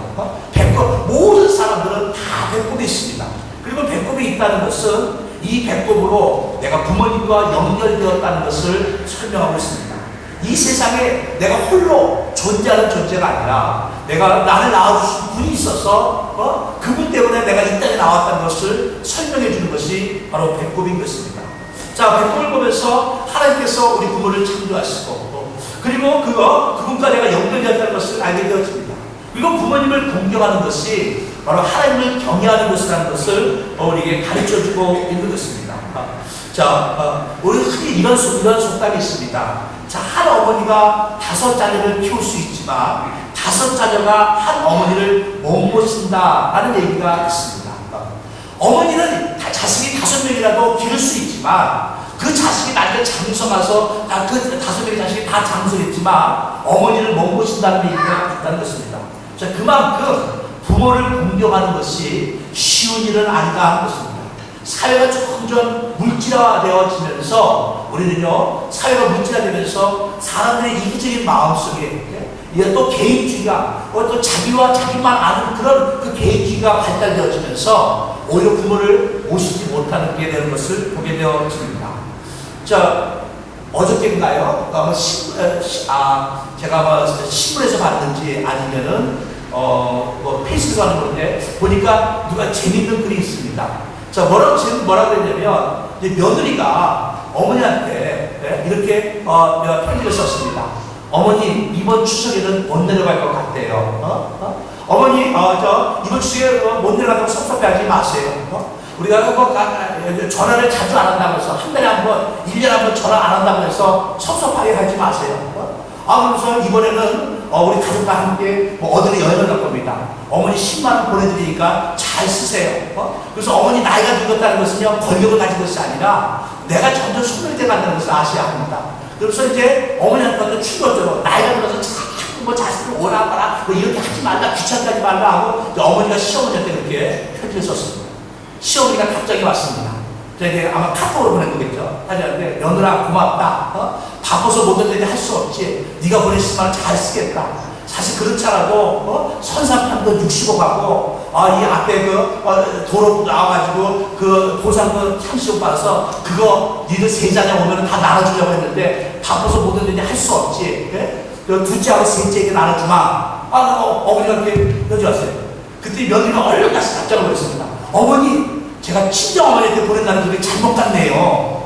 배꼽, 모든 사람들은 다 배꼽이 있습니다. 그리고 배꼽이 있다는 것은 이 배꼽으로 내가 부모님과 연결되었다는 것을 설명하고 있습니다. 이 세상에 내가 홀로 존재하는 존재가 아니라 나를 낳아주신 분이 있어서 그분 때문에 내가 이 땅에 나왔다는 것을 설명해 주는 것이 바로 배꼽인 것입니다. 자, 배꼽을 보면서 하나님께서 우리 부모를 창조하시고 그리고 그분과 내가 연결되었다는 것을 알게 되었습니다. 그리고 부모님을 공경하는 것이 바로 하나님을 경외하는 것이라는 것을 우리에게 가르쳐주고 있는 것입니다. 자, 우리 흔히 이런 속담이 있습니다. 자, 한 어머니가 5자녀를 키울 수 있지만 5자녀가 한 어머니를 못 모신다라는 얘기가 있습니다. 어머니는 자식이 5명이라도 기를 수 있지만 그 자식이 나중에 장성해서 그 5명의 자식이 다 장성했지만 어머니를 못 모신다는 얘기가 있다는 것입니다. 자, 그만큼 부모를 공경하는 것이 쉬운 일은 아니다 하는 것입니다. 사회가 점점 물질화되어지면서 우리는요, 사회가 물질화되면서 사람들의 이기적인 마음속에 또 개인주의가 또 자기와 자기만 아는 그런 그 개인주의가 발달되어지면서 오히려 부모를 모시지 못하는 게 되는 것을 보게 되어집니다. 자, 어저께인가요? 제가 신문에서 봤는지 아니면은 페이스북 하는 건데 보니까 누가 재밌는 글이 있습니다. 자, 뭐라고 했냐면 며느리가 어머니한테 이렇게 편지를 썼습니다. 어머니, 이번 추석에는 못 내려갈 것 같아요. 어머니, 이번 추석에 못 내려가면 섭섭해하지 마세요. 우리가 전화를 자주 안 한다고 해서 한 달에 한 번, 1년에 한 번 전화 안 한다고 해서 섭섭하게 하지 마세요. 그래서 이번에는 우리 가족과 함께 어디로 여행을 갈 겁니다. 어머니 10만 원 보내드리니까 잘 쓰세요. 그래서 어머니 나이가 늙었다는 것은요, 권력을 가진 것이 아니라 내가 점점 소멸돼 간다는 것을 아셔야 합니다. 그래서 이제 어머니한테 충격적으로 나이가 들어서 자꾸 자식을 원하거나 이렇게 하지 말라, 귀찮게 하지 말라 하고 어머니가 시어머니한테 그렇게 편지를 썼습니다. 시어머니가 갑자기 왔습니다. 이제 아마 카톡으로 보낸 거겠죠. 하는데 며느라 고맙다. 바빠서 못 했는데 할 수 없지. 네가 보냈으면 잘 쓰겠다. 사실 그렇지 않아도 선산판도 65 가고 이 앞에 도로 나와가지고 그 보상금 30억 받아서 그거 니들 세자녀 오면 다 나눠주려고 했는데 바빠서 못 했는데 할 수 없지. 그 둘째하고 셋째에게 나눠주마. 어머니가 이렇게 여쭤 왔어요. 그때 며느리가 얼른 가서 답장을 보냈습니다. 어머니, 제가 친정어머니한테 보낸다는 그게 잘못 같네요.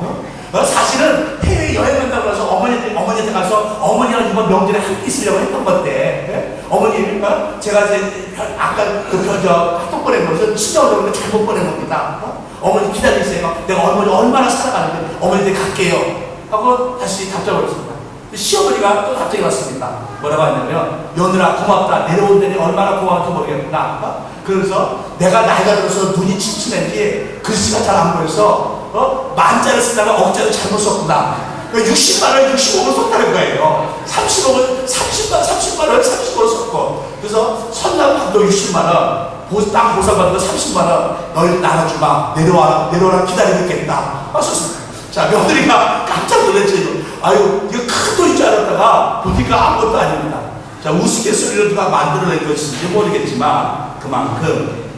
사실은 해외 여행 간다고 해서 어머니한테 가서 어머니랑 이번 명절에 함께 있으려고 했던 건데, 어머니, 제가 이제 아까 카톡 보낸 거에서 친정어머니가 잘못 보낸 겁니다. 어머니 기다리세요. 내가 어머니 얼마나 사랑하는데 어머니한테 갈게요. 하고 다시 답장을 했습니다. 시어머니가 또 답장이 왔습니다. 뭐라고 했냐면, 며느라 고맙다. 내려온 데니 얼마나 고마운지 모르겠구나. 그래서 내가 나이가 들어서 눈이 침침한지 글씨가 잘 안 보여서 만자를 쓰다가 억자를 잘못 썼구나. 60만 원, 65원 썼다는 거예요. 30원 썼고. 그래서 선남도 60만 원, 땅 보상받은 거 30만 원, 너희 나눠주마. 내려와라 기다리고 있겠다. 썼습니다. 자, 며느리가 깜짝 놀랐지. 아유, 이거 큰 돈인 줄 알았다가 보니까 아무것도 아닙니다. 자, 우스갯소리로 누가 만들어낸 것인지 모르겠지만 그만큼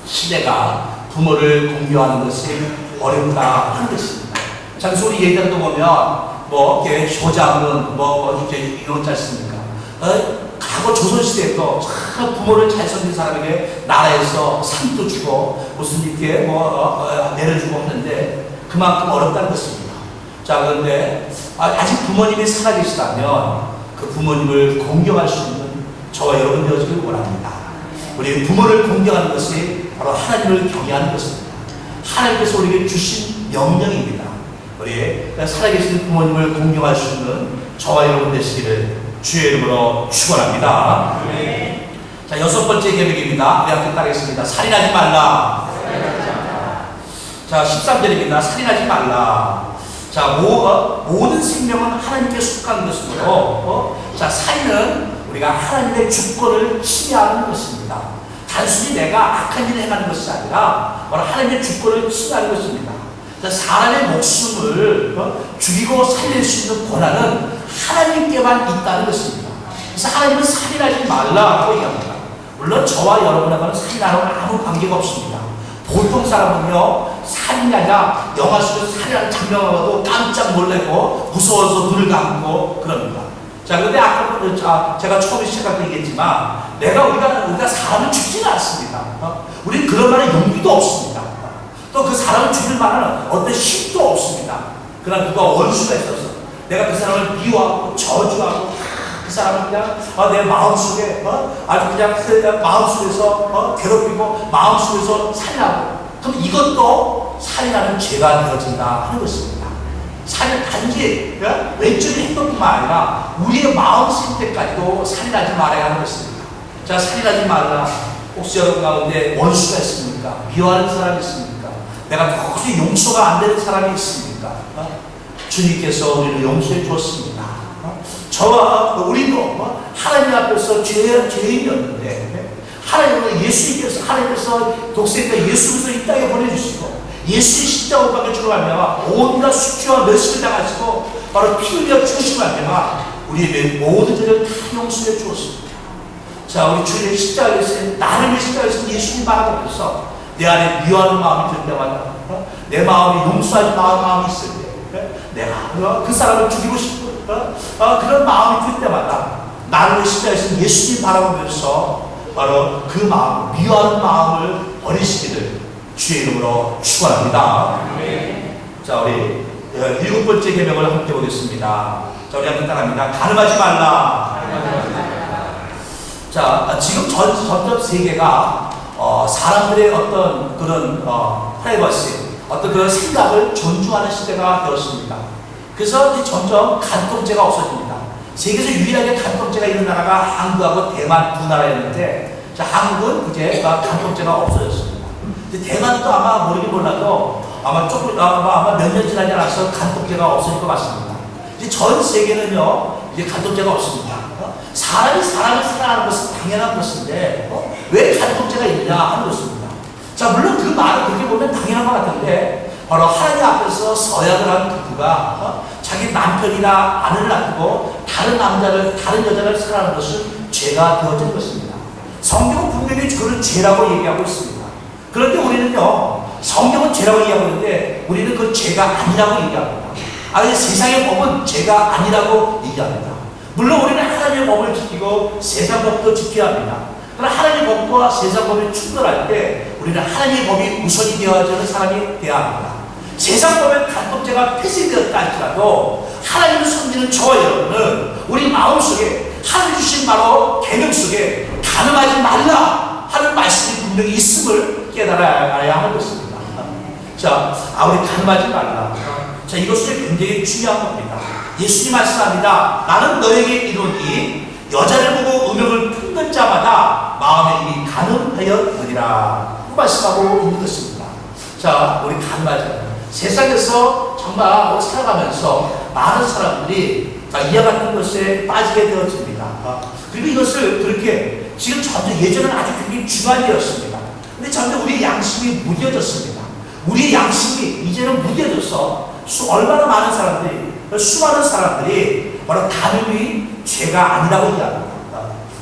시대가 부모를 공경하는 것이 어렵다 하는 것입니다. 자, 그래서 우리 예전도 보면 이렇게 효자문 이렇게 이런 짤 씁니까? 과거 조선시대에도 참 부모를 잘 섬긴 사람에게 나라에서 상도 주고 무슨 이렇게 내려주고 하는데 그만큼 어렵다는 것입니다. 자, 그런데 아직 부모님이 살아계시다면 그 부모님을 공경할 수 있는 저와 여러분 되어지길 원합니다. 우리 부모를 공경하는 것이 바로 하나님을 경외하는 것입니다. 하나님께서 우리에게 주신 명령입니다. 우리 살아계신 부모님을 공경할 수 있는 저와 여러분 되시기를 주의 이름으로 축원합니다. 자, 6번째 계명입니다. 우리 함께 따르겠습니다. 살인하지 말라. 자, 13절입니다. 살인하지 말라. 자, 모든 생명은 하나님께 속한 것이므로, 자, 살인은 우리가 하나님의 주권을 침해하는 것입니다. 단순히 내가 악한 일을 행하는 것이 아니라, 바로 하나님의 주권을 침해하는 것입니다. 자, 사람의 목숨을 죽이고 살릴 수 있는 권한은 하나님께만 있다는 것입니다. 그래서 하나님은 살인하지 말라고 얘기합니다. 물론 저와 여러분하고는 살인하는 아무 관계가 없습니다. 보통 사람은요, 살인하자 영화 속에서 살인하는 장면을 봐도 깜짝 놀라고 무서워서 눈을 감고 그럽니다. 자, 그런데 아까 제가 처음에 시작할 때 얘기했지만 우리가 사람을 죽지는 않습니다. 우리는 그런 말에 용기도 없습니다. 또 그 사람을 죽일 만한 어떤 힘도 없습니다. 그러나 누가 원수가 있어서 내가 그 사람을 미워하고 저주하고 그 사람을 그냥 내 마음속에 아주 그냥 마음속에서 괴롭히고 마음속에서 살인하고, 그럼 이것도 살인하는 죄가 되어진다 하는 것입니다. 살인 단지 외적인 행동뿐만 아니라 우리의 마음 상태까지도 살인하지 말아야 하는 것입니다. 자, 살인하지 말라. 혹시 여러분 가운데 원수가 있습니까? 미워하는 사람이 있습니까? 내가 혹시 용서가 안 되는 사람이 있습니까? 주님께서 우리를 용서해 주었습니다. 저와 우리도 하나님 앞에서 죄인이었는데 하나님께서 독생자 예수께서 이 땅에 보내주시고 예수의 십자가 못 박혀 주로 말미암아 온갖 숙주와 멸시를 당하시고 바로 피 흘려 죽으시고 말미암아 우리의 모든 죄를 다 용서해 주었습니다. 자, 우리 주님의 십자가에서 나를 위해 십자가에서 예수님 바라보고 앞에서 내 안에 미워하는 마음이 들 때마다 내 마음이 용서하지 마음이 있을 때 내가 그 사람을 죽이고 싶고 그런 마음이 들 때마다 나를 위해 십자가에서 예수님 바라보면서 바로 그 마음, 미워하는 마음을 버리시기를 주의 이름으로 축원합니다. 자, 우리 7번째 계명을 함께 보겠습니다. 자, 우리 함께 따라합니다. 가늠하지 말라. 자, 지금 점점 세계가 사람들의 어떤 그런 프라이버시, 어떤 그런 생각을 존중하는 시대가 되었습니다. 그래서 점점 간통죄가 없어집니다. 세계에서 유일하게 간통죄가 있는 나라가 한국하고 대만 두 나라였는데, 자, 한국은 이제 간통죄가 없어졌습니다. 대만도 아마 모르긴 몰라도 아마 몇 년 지나지 않아서 간통죄가 없어질 것 같습니다. 이제 전 세계는요, 이제 간통죄가 없습니다. 사람이 사람을 사랑하는 것은 당연한 것인데 왜 간통죄가 있느냐 하는 것입니다. 자, 물론 그 말을 그렇게 보면 당연한 것 같은데 바로 하나님 앞에서 서약을 한 부부가 자기 남편이나 아내를 놔두고 다른 여자를 사랑하는 것은 죄가 되어진 것입니다. 성경은 분명히 그걸 죄라고 얘기하고 있습니다. 그런데 우리는요, 성경은 죄라고 얘기하고 있는데 우리는 그 죄가 아니라고 얘기합니다. 세상의 법은 죄가 아니라고 얘기합니다. 물론 우리는 하나님의 법을 지키고 세상 법도 지켜야 합니다. 그러나 하나님의 법과 세상 법이 충돌할 때 우리는 하나님의 법이 우선이 되어지는 사람이 되어야 합니다. 세상 법의 간법제가 폐쇄되었다 할지라도 하나님을 섬기는 저와 여러분은 우리 마음속에 하나님 주신 바로 계명 속에 간음하지 말라 하는 말씀이 분명히 있음을 깨달아야 하는 것입니다. 자, 우리 간음하지 말라. 자, 이것은 굉장히 중요한 겁니다. 예수님 말씀합니다. 나는 너에게 이르노니 여자를 보고 음욕을 품는 자마다 마음에 이미 간음하였느니라 말씀하고 있는 것입니다. 자, 우리 간음하지 말라. 세상에서 정말 살아가면서 많은 사람들이 이와 같은 것에 빠지게 되어집니다. 그리고 이것을 그렇게 지금 점점 예전은 아주 굉장히 중요한 일이었습니다. 근데 점점 우리의 양심이 무뎌졌습니다. 우리의 양심이 이제는 무뎌져서 얼마나 많은 사람들이, 수많은 사람들이 바로 간음이 죄가 아니라고 얘기합니다.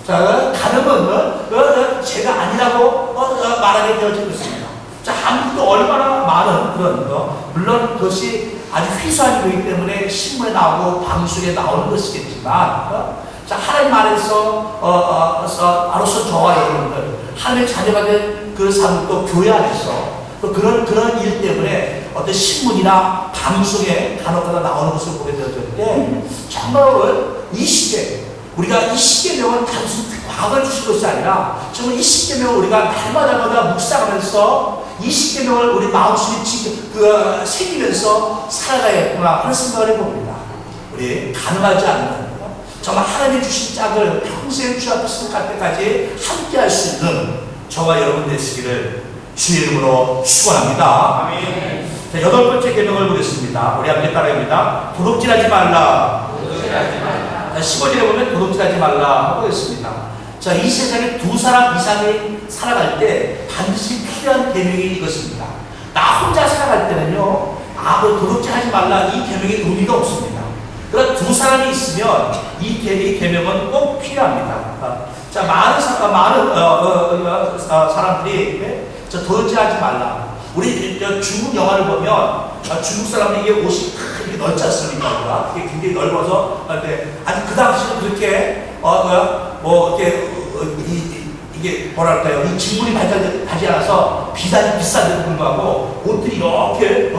자, 간음은 죄가 아니라고 말하게 되어진 것입니다. 자, 한국도 얼마나 많은 그런 거, 물론 그것이 아주 희소한 일이기 때문에 신문에 나오고 방송에 나오는 것이겠지만, 자, 하나님 안에서, 아로서 저와 여러분들, 하나님의 자녀가 된 그 삶, 또 교회 안에서, 또 그런 일 때문에 어떤 신문이나 방송에 간혹가다 나오는 것을 보게 되었는데, 정말 이 시대, 우리가 이 십계명은 단순히 과학을 주신 것이 아니라 정말 이 십계명을 우리가 날마다 묵상하면서 이 십계명을 우리 마음속에 새기면서 살아가야겠구나 하는 생각을 해봅니다. 우리 간음하지 않는 것, 정말 하나님이 주신 짝을 평생 주 앞에 승할 때까지 함께 할 수 있는 저와 여러분 되시기를 주의 이름으로 축원합니다. 아멘. 자, 8번째 계명을 보겠습니다. 우리 함께 따라합니다. 도둑질하지 말라. 15절에 보면 도둑질하지 말라 하고 있습니다. 자, 이 세상에 두 사람 이상이 살아갈 때 반드시 필요한 계명이 이것입니다. 나 혼자 살아갈 때는요, 그 도둑질하지 말라 이 계명이 의미가 없습니다. 그러나 두 사람이 있으면 이 계명은 꼭 필요합니다. 자, 많은 사람들이 도둑질하지 말라. 우리 중국 영화를 보면 중국 사람들이 옷이 이렇게 넓지 않습니까? 이게 굉장히 넓어서 아니 그 당시는 그렇게 이게 뭐랄까요? 이 직물이 발달하지 않아서 비싼데도 불구하고 옷들이 이렇게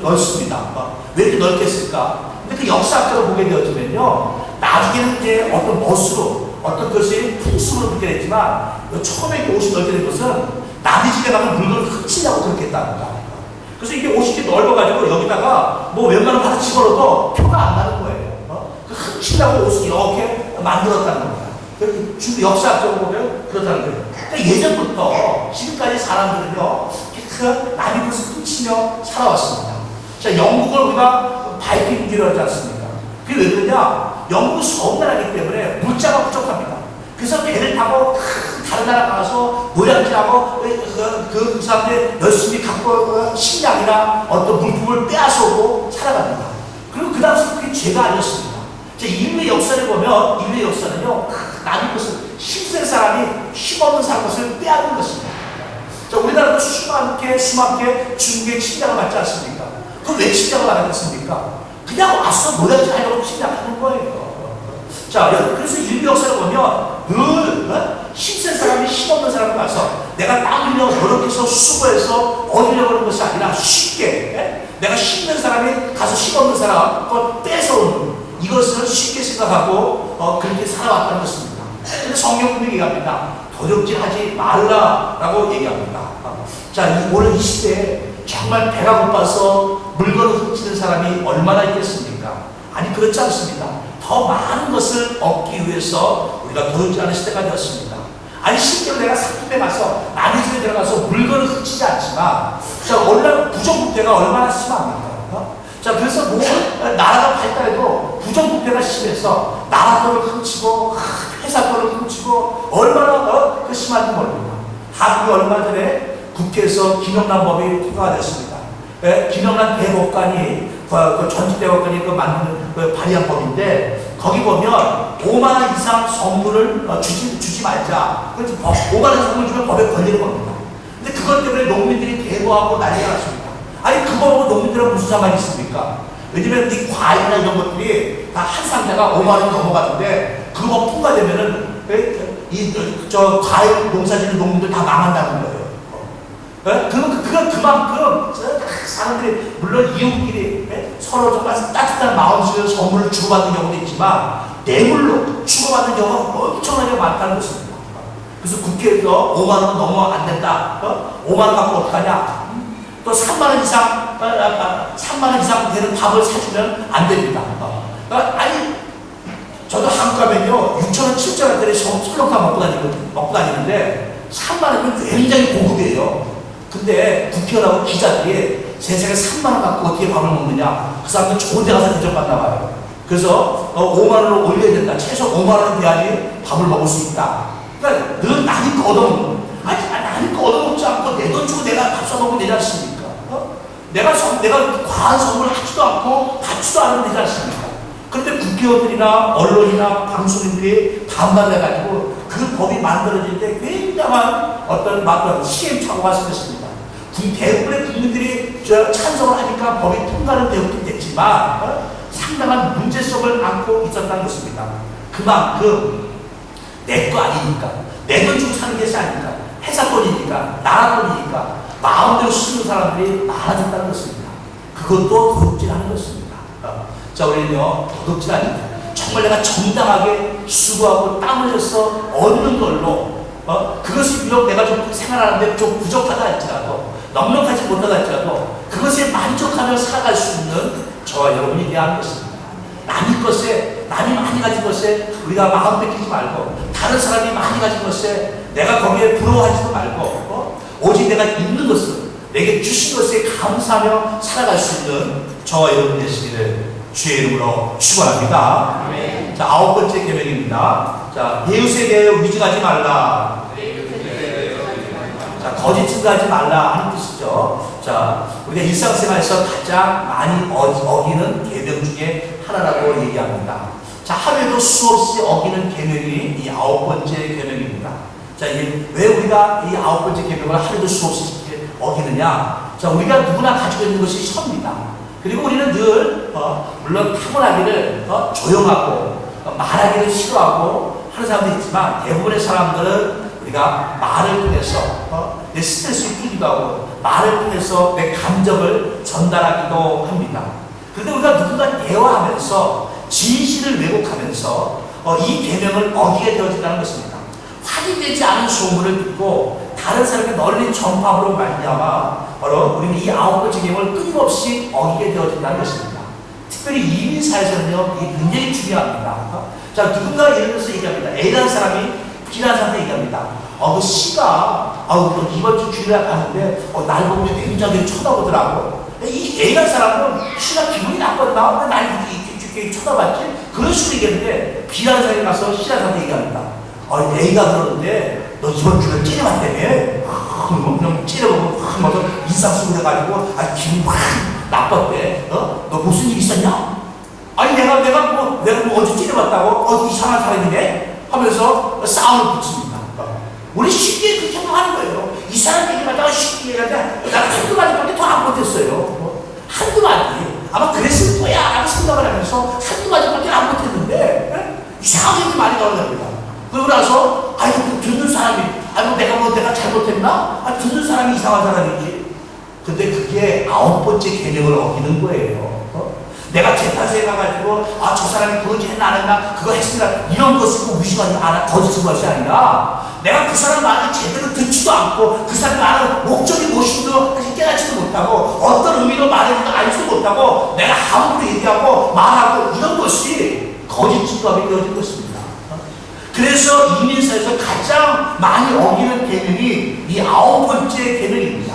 넓습니다. 왜 이렇게 넓겠을까? 근데 그 역사학적으로 보게 되어지면요, 나중에는 이제 어떤 멋으로 어떤 것이 풍습으로 그렇게 됐지만 처음에 옷이 넓게 된 것은 남의 집에 가면 물건을 훔치려고 그렇게 했답니다. 그래서 이게 옷이 이렇게 넓어가지고 여기다가 뭐 웬만하면 하나 집어넣어도 표가 안 나는 거예요. 그 훔치려고 옷을 이렇게 만들었다는 겁니다. 중국 역사학적으로 보면 그렇다는 거예요. 그러니까 예전부터 지금까지 사람들은요, 남의 것을 훔치며 살아왔습니다. 자, 영국을 우리가 바이킹기로 하지 않습니까? 그게 왜 그러냐? 영국은 섬나라이기 때문에 물자가 부족합니다. 그래서 배를 타고 다른 나라 가서 노약질하고 그 사람들 열심히 갖고 식량이나 어떤 물품을 빼앗아오고 살아갑니다. 그리고 그 당시 그게 죄가 아니었습니다. 인류의 역사를 보면 인류의 역사는요, 남의 것을 힘센 사람이 힘없는 사람 것을 빼앗는 것입니다. 자, 우리나라도 수많게 중국의 침략을 받지 않습니까? 그럼 왜 침략을 받았습니까? 그냥 와서 노약질 하려고 침략하는 거예요. 자, 그래서 인류 역사를 보면 늘 힘센 사람이 힘없는 사람을 가서 내가 땀 흘려 노력해서 수고해서 얻으려고 하는 것이 아니라 쉽게 내가 힘든 사람이 가서 힘없는 사람 그걸 뺏어오는 이것을 쉽게 생각하고 그렇게 살아왔다는 것입니다. 근데 성경 분명히 얘기합니다. 도둑질하지 말라라고 얘기합니다. 자, 오늘 이 시대에 정말 배가 고파서 물건을 훔치는 사람이 얼마나 있겠습니까? 아니, 그렇지 않습니다. 더 많은 것을 얻기 위해서 우리가 도둑질하는 시대가 되었습니다. 아니, 실제로 내가 상품에 가서 남의 집에 들어가서 물건을 훔치지 않지만, 자, 오늘날 부정부패가 얼마나 심합니까? 자, 그래서 나라가 발달해도 부정부패가 심해서 나라 돈을 훔치고 회사 돈을 훔치고 얼마나 심한지 모릅니다. 한국이 얼마 전에 국회에서 김영란 법이 통과가 됐습니다. 김영란 대법관이 전직 대법관이 만드는 발의한 법인데, 거기 보면 5만 원 이상 선물을 주지 말자. 5만 원 선물 주면 법에 걸리는 겁니다. 근데 그것 때문에 농민들이 대모하고 난리가 났습니다. 아니, 그거하고 농민들은 무슨 상관이 있습니까? 왜냐면 이 과일이나 이런 것들이 다 한 상자가 5만 원이 넘어가는데, 그거 통과되면은 과일 농사 짓는 농민들 다 망한다는 거예요. 그건 그만큼 사람들이 물론 이웃끼리 서로 정말 따뜻한 마음속에서 선물을 주고받는 경우도 있지만 뇌물로 주고받는 경우가 엄청나게 많다는 것입니다. 그래서 국회에서 5만 원 넘어 안 된다. 5만 원 갖고 어떡하냐? 또 3만 원 이상 3만 원 이상 되는 밥을 사주면 안 됩니다. 아니 저도 한국 가면요 6천 원 7천 원짜리 설렁탕 먹고 다니는데 3만 원이면 굉장히 고급이에요. 근데 국회의원하고 기자들이 세상에 3만 원 갖고 어떻게 밥을 먹느냐? 그 사람들 좋은 데 가서 대접받나 봐요. 그래서 5만 원을 올려야 된다. 최소 5만 원은 돼야지 밥을 먹을 수 있다. 그러니까 늘 나니까 얻어먹는. 나니까 얻어먹지 않고 내 돈 주고 내가 밥 사먹으면 되지 않습니까? 내가 과한 선물을 하지도 않고 받지도 않으면 되지 않습니까? 그런데 국회의원들이나 언론이나 방송인들이 반발해가지고 그 법이 만들어질 때 굉장한 어떤 시행착오가 생겼습니다. 대부분의 국민들이 찬성을 하니까 법이 통과는 됐지만 상당한 문제성을 안고 있었다는 것입니다. 그만큼 내 거 아니니까, 내 돈 주고 사는 것이 아니니까, 회사 돈이니까, 나라 돈이니까 마음대로 쓰는 사람들이 많아졌다는 것입니다. 그것도 도둑질하는 것입니다. 자, 우리는요 도둑질 아닙니다. 정말 내가 정당하게 수고하고 땀 흘려서 얻는 걸로 그것이 비록 내가 좀 생활하는데 좀 부족하다 할지라도 넉넉하지 못하다 할지라도 그것에 만족하며 살아갈 수 있는 저와 여러분이 되어야 하는 것입니다. 남이 많이 가진 것에 우리가 마음 뺏기지 말고 다른 사람이 많이 가진 것에 내가 거기에 부러워하지도 말고 오직 내가 있는 것을 내게 주신 것에 감사하며 살아갈 수 있는 저와 여러분 되시기를 주의 이름으로 축원합니다. 자, 9번째 계명입니다. 자, 이웃에 대하여 위증하지 말라. 자, 거짓 증거하지 말라 하는 뜻이죠. 자, 우리가 일상생활에서 가장 많이 어기는 계명 중에 하나라고 얘기합니다. 자, 하루에도 수없이 어기는 계명이 이 9번째 계명입니다. 자, 왜 우리가 이 9번째 계명을 하루에도 수없이 어기느냐? 자, 우리가 누구나 가지고 있는 것이 섭니다. 그리고 우리는 늘 물론 타고나기를 조용하고 말하기를 싫어하고 하는 사람도 있지만 대부분의 사람들은 우리가 말을 통해서 내 스트레스를 풀기도 하고 말을 통해서 내 감정을 전달하기도 합니다. 그런데 우리가 누군가 대화하면서 진실을 왜곡하면서 이 계명을 어기게 되어진다는 것입니다. 확인되지 않은 소문을 듣고 다른 사람에게 널리 전파함으로 말미암아 바로 우리는 이 9번째 계명을 끊임없이 어기게 되어진다는 것입니다. 특별히 이민 사회에서는요 이게 굉장히 중요합니다. 자, 누군가 예를 들어서 얘기합니다. A라는 사람이 B라는 사람한테 얘기합니다. 그 C가 이번 주 주일에 가는데 날 보면 굉장히 쳐다보더라고. 이 A라는 사람은 C가 기분이 나빴나? 왜 날 이렇게 쳐다봤지? 그런 식으로 얘기했는데 B라는 사람이 가서 C라는 사람한테 얘기합니다. A가 그러는데 너 이번 주에 찌려봤다며? 그냥 찌려보고 막 인상 쓰고 그래가지고 기분 막 나빴대. 너 무슨 일 있었냐? 아니 내가 뭐 어제 찌려봤다고? 이상한 사람이네? 하면서 싸움을 붙입니다. 우리 쉽게 그렇게 하는 거예요. 이상한 얘기 하다가 쉽게 얘기하는데 나는 한두 마디밖에 더 안 못했어요. 한두 마디. 아마 그랬을 거야 라고 생각을 하면서 한두 마디밖에 안 못했는데 이상한 얘기 많이 나온답니다. 그러고 나서 듣는 사람이 내가 잘못했나? 듣는 사람이 이상한 사람이지. 근데 그게 9번째 계명을 어기는 거예요. 내가 재판소에 가가지고 저 사람이 그런지 했나 안 했나 그거 했으니까 이런 것을 무시하지 않아 거짓인 것이 아니라 내가 그 사람 말을 제대로 듣지도 않고 그 사람 말을 목적이 무엇인지도 사실 깨닫지도 못하고 어떤 의미로 말했는지 알지도 못하고 내가 함부로 얘기하고 말하고 이런 것이 거짓 증거가 되어진 것입니다. 그래서 이민사에서 가장 많이 어기는 계명이 이 9번째 계명입니다.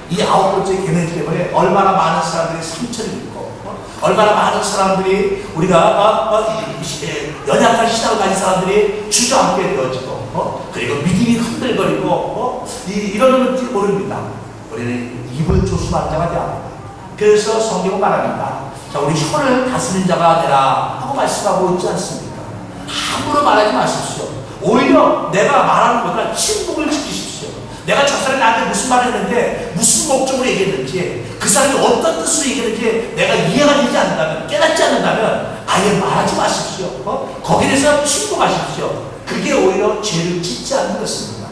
이 9번째 계명 때문에 얼마나 많은 사람들이 상처를 입고 얼마나 많은 사람들이 우리가 연약한 신앙을 가진 사람들이 주저앉게 되어지고 그리고 믿음이 흔들거리고 이러는지 모릅니다. 우리는 입을 조심하는 자가 되어야 합니다. 그래서 성경은 말합니다. 자, 우리 혀를 다스리는 자가 되라 하고 말씀하고 있지 않습니까? 함부로 말하지 마십시오. 오히려 내가 말하는 것보다 침묵을 지키십시오. 내가 저 사람이 나한테 무슨 말을 했는데 무슨 목적으로 얘기했는지 그 사람이 어떤 뜻으로 얘기했는지 내가 이해가 되지 않는다면 깨닫지 않는다면 아예 말하지 마십시오. 거기에 대해서 침묵하십시오. 그게 오히려 죄를 짓지 않는 것입니다.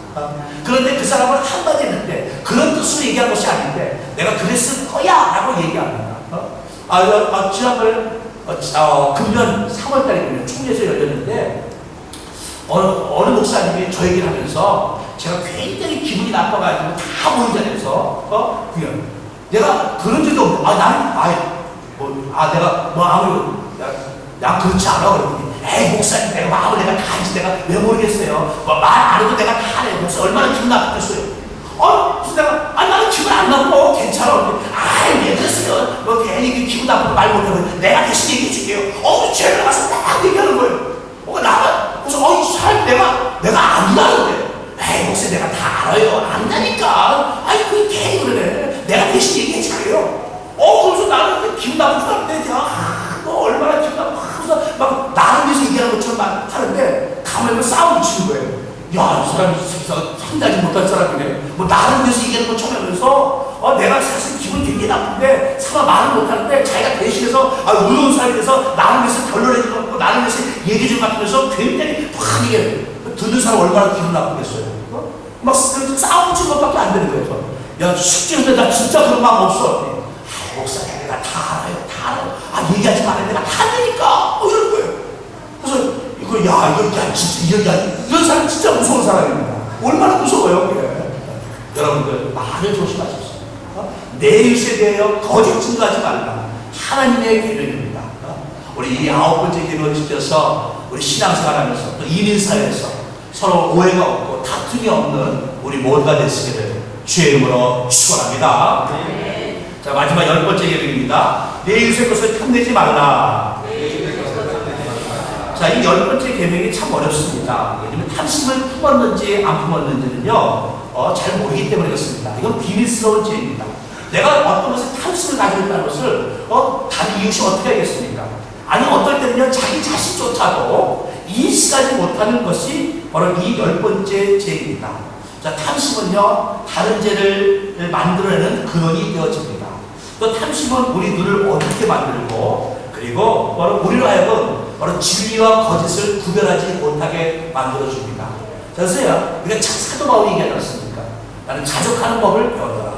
그런데 그 사람은 한마디 했는데 그런 뜻으로 얘기한 것이 아닌데 내가 그랬을 거야 라고 얘기합니다. 지난번 금년 3월달에 총회에서 열렸는데 어느 목사님이 저 얘기를 하면서 제가 굉장히 기분이 나빠가지고 다 모인 자리에서 내가 그런 적이 없는데 내가 아무리 난 그렇지 않아 그랬더니 에이 목사님 내가 마음을 내가 다 알지 내가 왜 모르겠어요 말 안 해도 내가 다 해 목사 얼마나 기분 나쁘겠어요 그래서 내가 나는 기분 안 나빠 괜찮아 왜 그랬어요 괜히 기분 나쁘고 말 못하면 내가 대신 얘기해 줄게요 제가 가서 딱 얘기하는 거예요 그래서 이 사람 내가 안다는데 에이 목사 내가 다 알아요 안다니까 그게 괜히 그러네 내가 대신 얘기해 줄게요 그래서 나는 기분 나쁘고 나쁜데 얼마나 기분 나쁘고 막 나를 위해서 얘기하는 것처럼 막 하는데 가만히 싸움 붙이는 거예요. 이 사람이 상당히 못할 사람이네. 나를 위해서 얘기하는 것처럼 하면서 내가 사실 기분 굉장히 나쁜데 차마 말을 못하는데 자기가 대신해서 의로운 사람이 돼서 나를 위해서 결론해주는 거 나를 위해서 얘기해주는 것 같으면서 굉장히 확 이게 듣는 사람 얼마나 기분 나쁘겠어요. 막 싸움 붙이는 것밖에 안 되는 거예요. 숙제인데 나 진짜 그런 마음 없어. 목사님 내가 다 알아요. 얘기하지 말아요. 내가 다 되니까. 이런 거예요. 그래서 진짜 이런 사람 진짜 무서운 사람입니다. 얼마나 무서워요, 그게. 여러분들 말을 조심하십시오. 내 일에 대하여 거짓 증거하지 말라. 하나님의 계명입니다. 우리 이 9번째 계명을 지켜서 우리 신앙생활하면서 또 이민사회에서 서로 오해가 없고 다툼이 없는 우리 모두가 되시기를 주의 이름으로 축원합니다. 자, 마지막 10번째 계명입니다. 내 이웃의 것을 탐내지 말라. 자, 이 10번째 계명이 참 어렵습니다. 왜냐면 탐심을 품었는지 안 품었는지는요, 잘 모르기 때문에 그렇습니다. 이건 비밀스러운 죄입니다. 내가 어떤 것에 탐심을 가지고 있다는 것을, 다른 이웃이 어떻게 하겠습니까? 아니, 어떨 때는요, 자기 자신조차도 인식하지 못하는 것이 바로 이 10번째 죄입니다. 자, 탐심은요, 다른 죄를 만들어내는 근원이 되어집니다. 또 탐심은 우리 눈을 어둡게 만들고, 그리고 바로 우리로 하여금 바로 진리와 거짓을 구별하지 못하게 만들어줍니다. 그래서요, 우리가 사도 바울이 얘기하지 않습니까? 나는 자족하는 법을 배웠더라.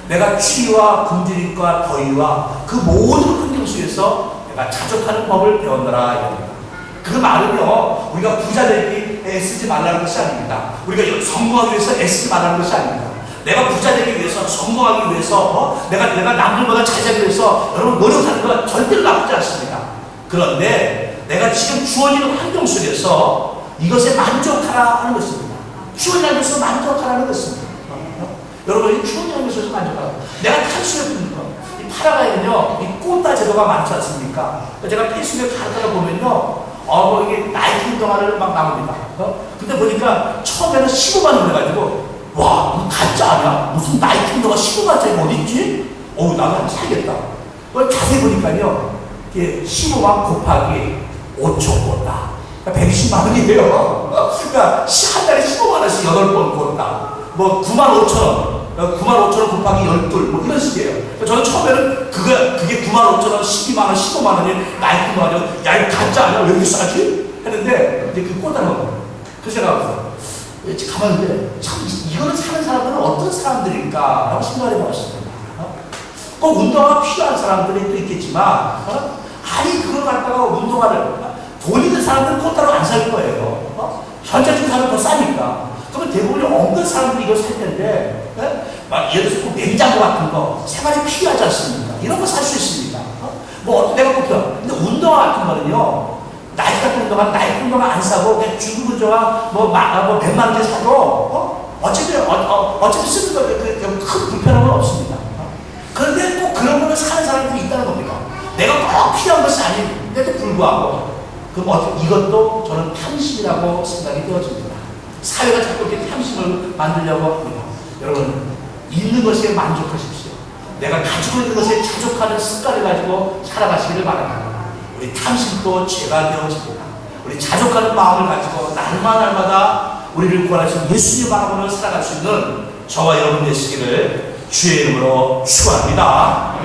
내가 추위와 굶주림과 더위와 그 모든 환경 속에서 내가 자족하는 법을 배웠더라. 그 말은요, 우리가 부자 되기 애쓰지 말라는 것이 아닙니다. 우리가 성공하기 위해서 애쓰지 말라는 것이 아닙니다. 내가 부자 되기 위해서, 성공하기 위해서, 내가 남들보다 잘 살기 위해서 여러분 노력하는 건 절대로 나쁘지 않습니다. 그런데 내가 지금 주어지는 환경 속에서 이것에 만족하라 하는 것입니다. 주어진 환경에서 만족하라는 것입니다. 여러분이 주어진 환경에서 만족하라. 내가 탈수를 푸니까 이 파라과이는요, 이 꽃다 제도가 많지 않습니까? 제가 페이스북에 가다가 보면요, 이게 나이키 운동화를 막 나옵니다. 근데 보니까 처음에는 15만 원 해가지고 와, 가짜 아니야? 무슨 나이키 운동화 15만짜리 어딨지? 나도 한번 사야겠다. 자세히 보니까요, 이게 15만 곱하기 5초 꽂다. 그러니까 120만 원이에요. 그러니까 한 달에 15만 원씩 8번 꽂다. 9만 5천 원. 9만 5천 원 곱하기 12, 이런 식이에요. 저는 처음에는 그게 9만 5천 원, 12만 원, 15만 원이 나이키 운동화죠. 야, 이거 가짜 아니야? 왜 이렇게 싸지? 했는데, 이제 그 꽂아놓은 거예요. 그래서 제가 가만히 있는데, 참, 이거를 사는 사람들은 어떤 사람들일까? 라고 생각해 보았습니다. 꼭 운동화가 필요한 사람들이 또 있겠지만, 아니, 그걸 갖다가 운동화를, 돈 있는 사람들은 꽃다로 안 살 거예요. 현재적인 사람은 더 싸니까. 그러면 대부분 없는 사람들이 이걸 살 텐데, 예를 들어서 꼭 냉장고 같은 거, 생활이 필요하지 않습니까? 이런 거 살 수 있습니다. 내가 꼭 필요. 근데 운동화 같은 거는요, 나이키 같은 운동화, 나이키 운동화 안 사고, 그냥 중국 운동화, 100만 원짜리 사도, 어차피 쓰는 거에 큰 불편함은 없습니다. 그런데 꼭 그런 거를 사는 사람들이 있다는 겁니다. 내가 꼭 필요한 것이 아닌데도 불구하고, 그럼 이것도 저는 탐심이라고 생각이 되어집니다. 사회가 자꾸 이렇게 탐심을 만들려고 합니다. 여러분, 있는 것에 만족하십시오. 내가 가지고 있는 것에 자족하는 습관을 가지고 살아가시기를 바랍니다. 우리 탐심도 죄가 되어집니다. 우리 자족하는 마음을 가지고 날마다 우리를 구원하신 예수님 바라보며 살아갈 수 있는 저와 여러분 되시기를 주의 이름으로 축원합니다.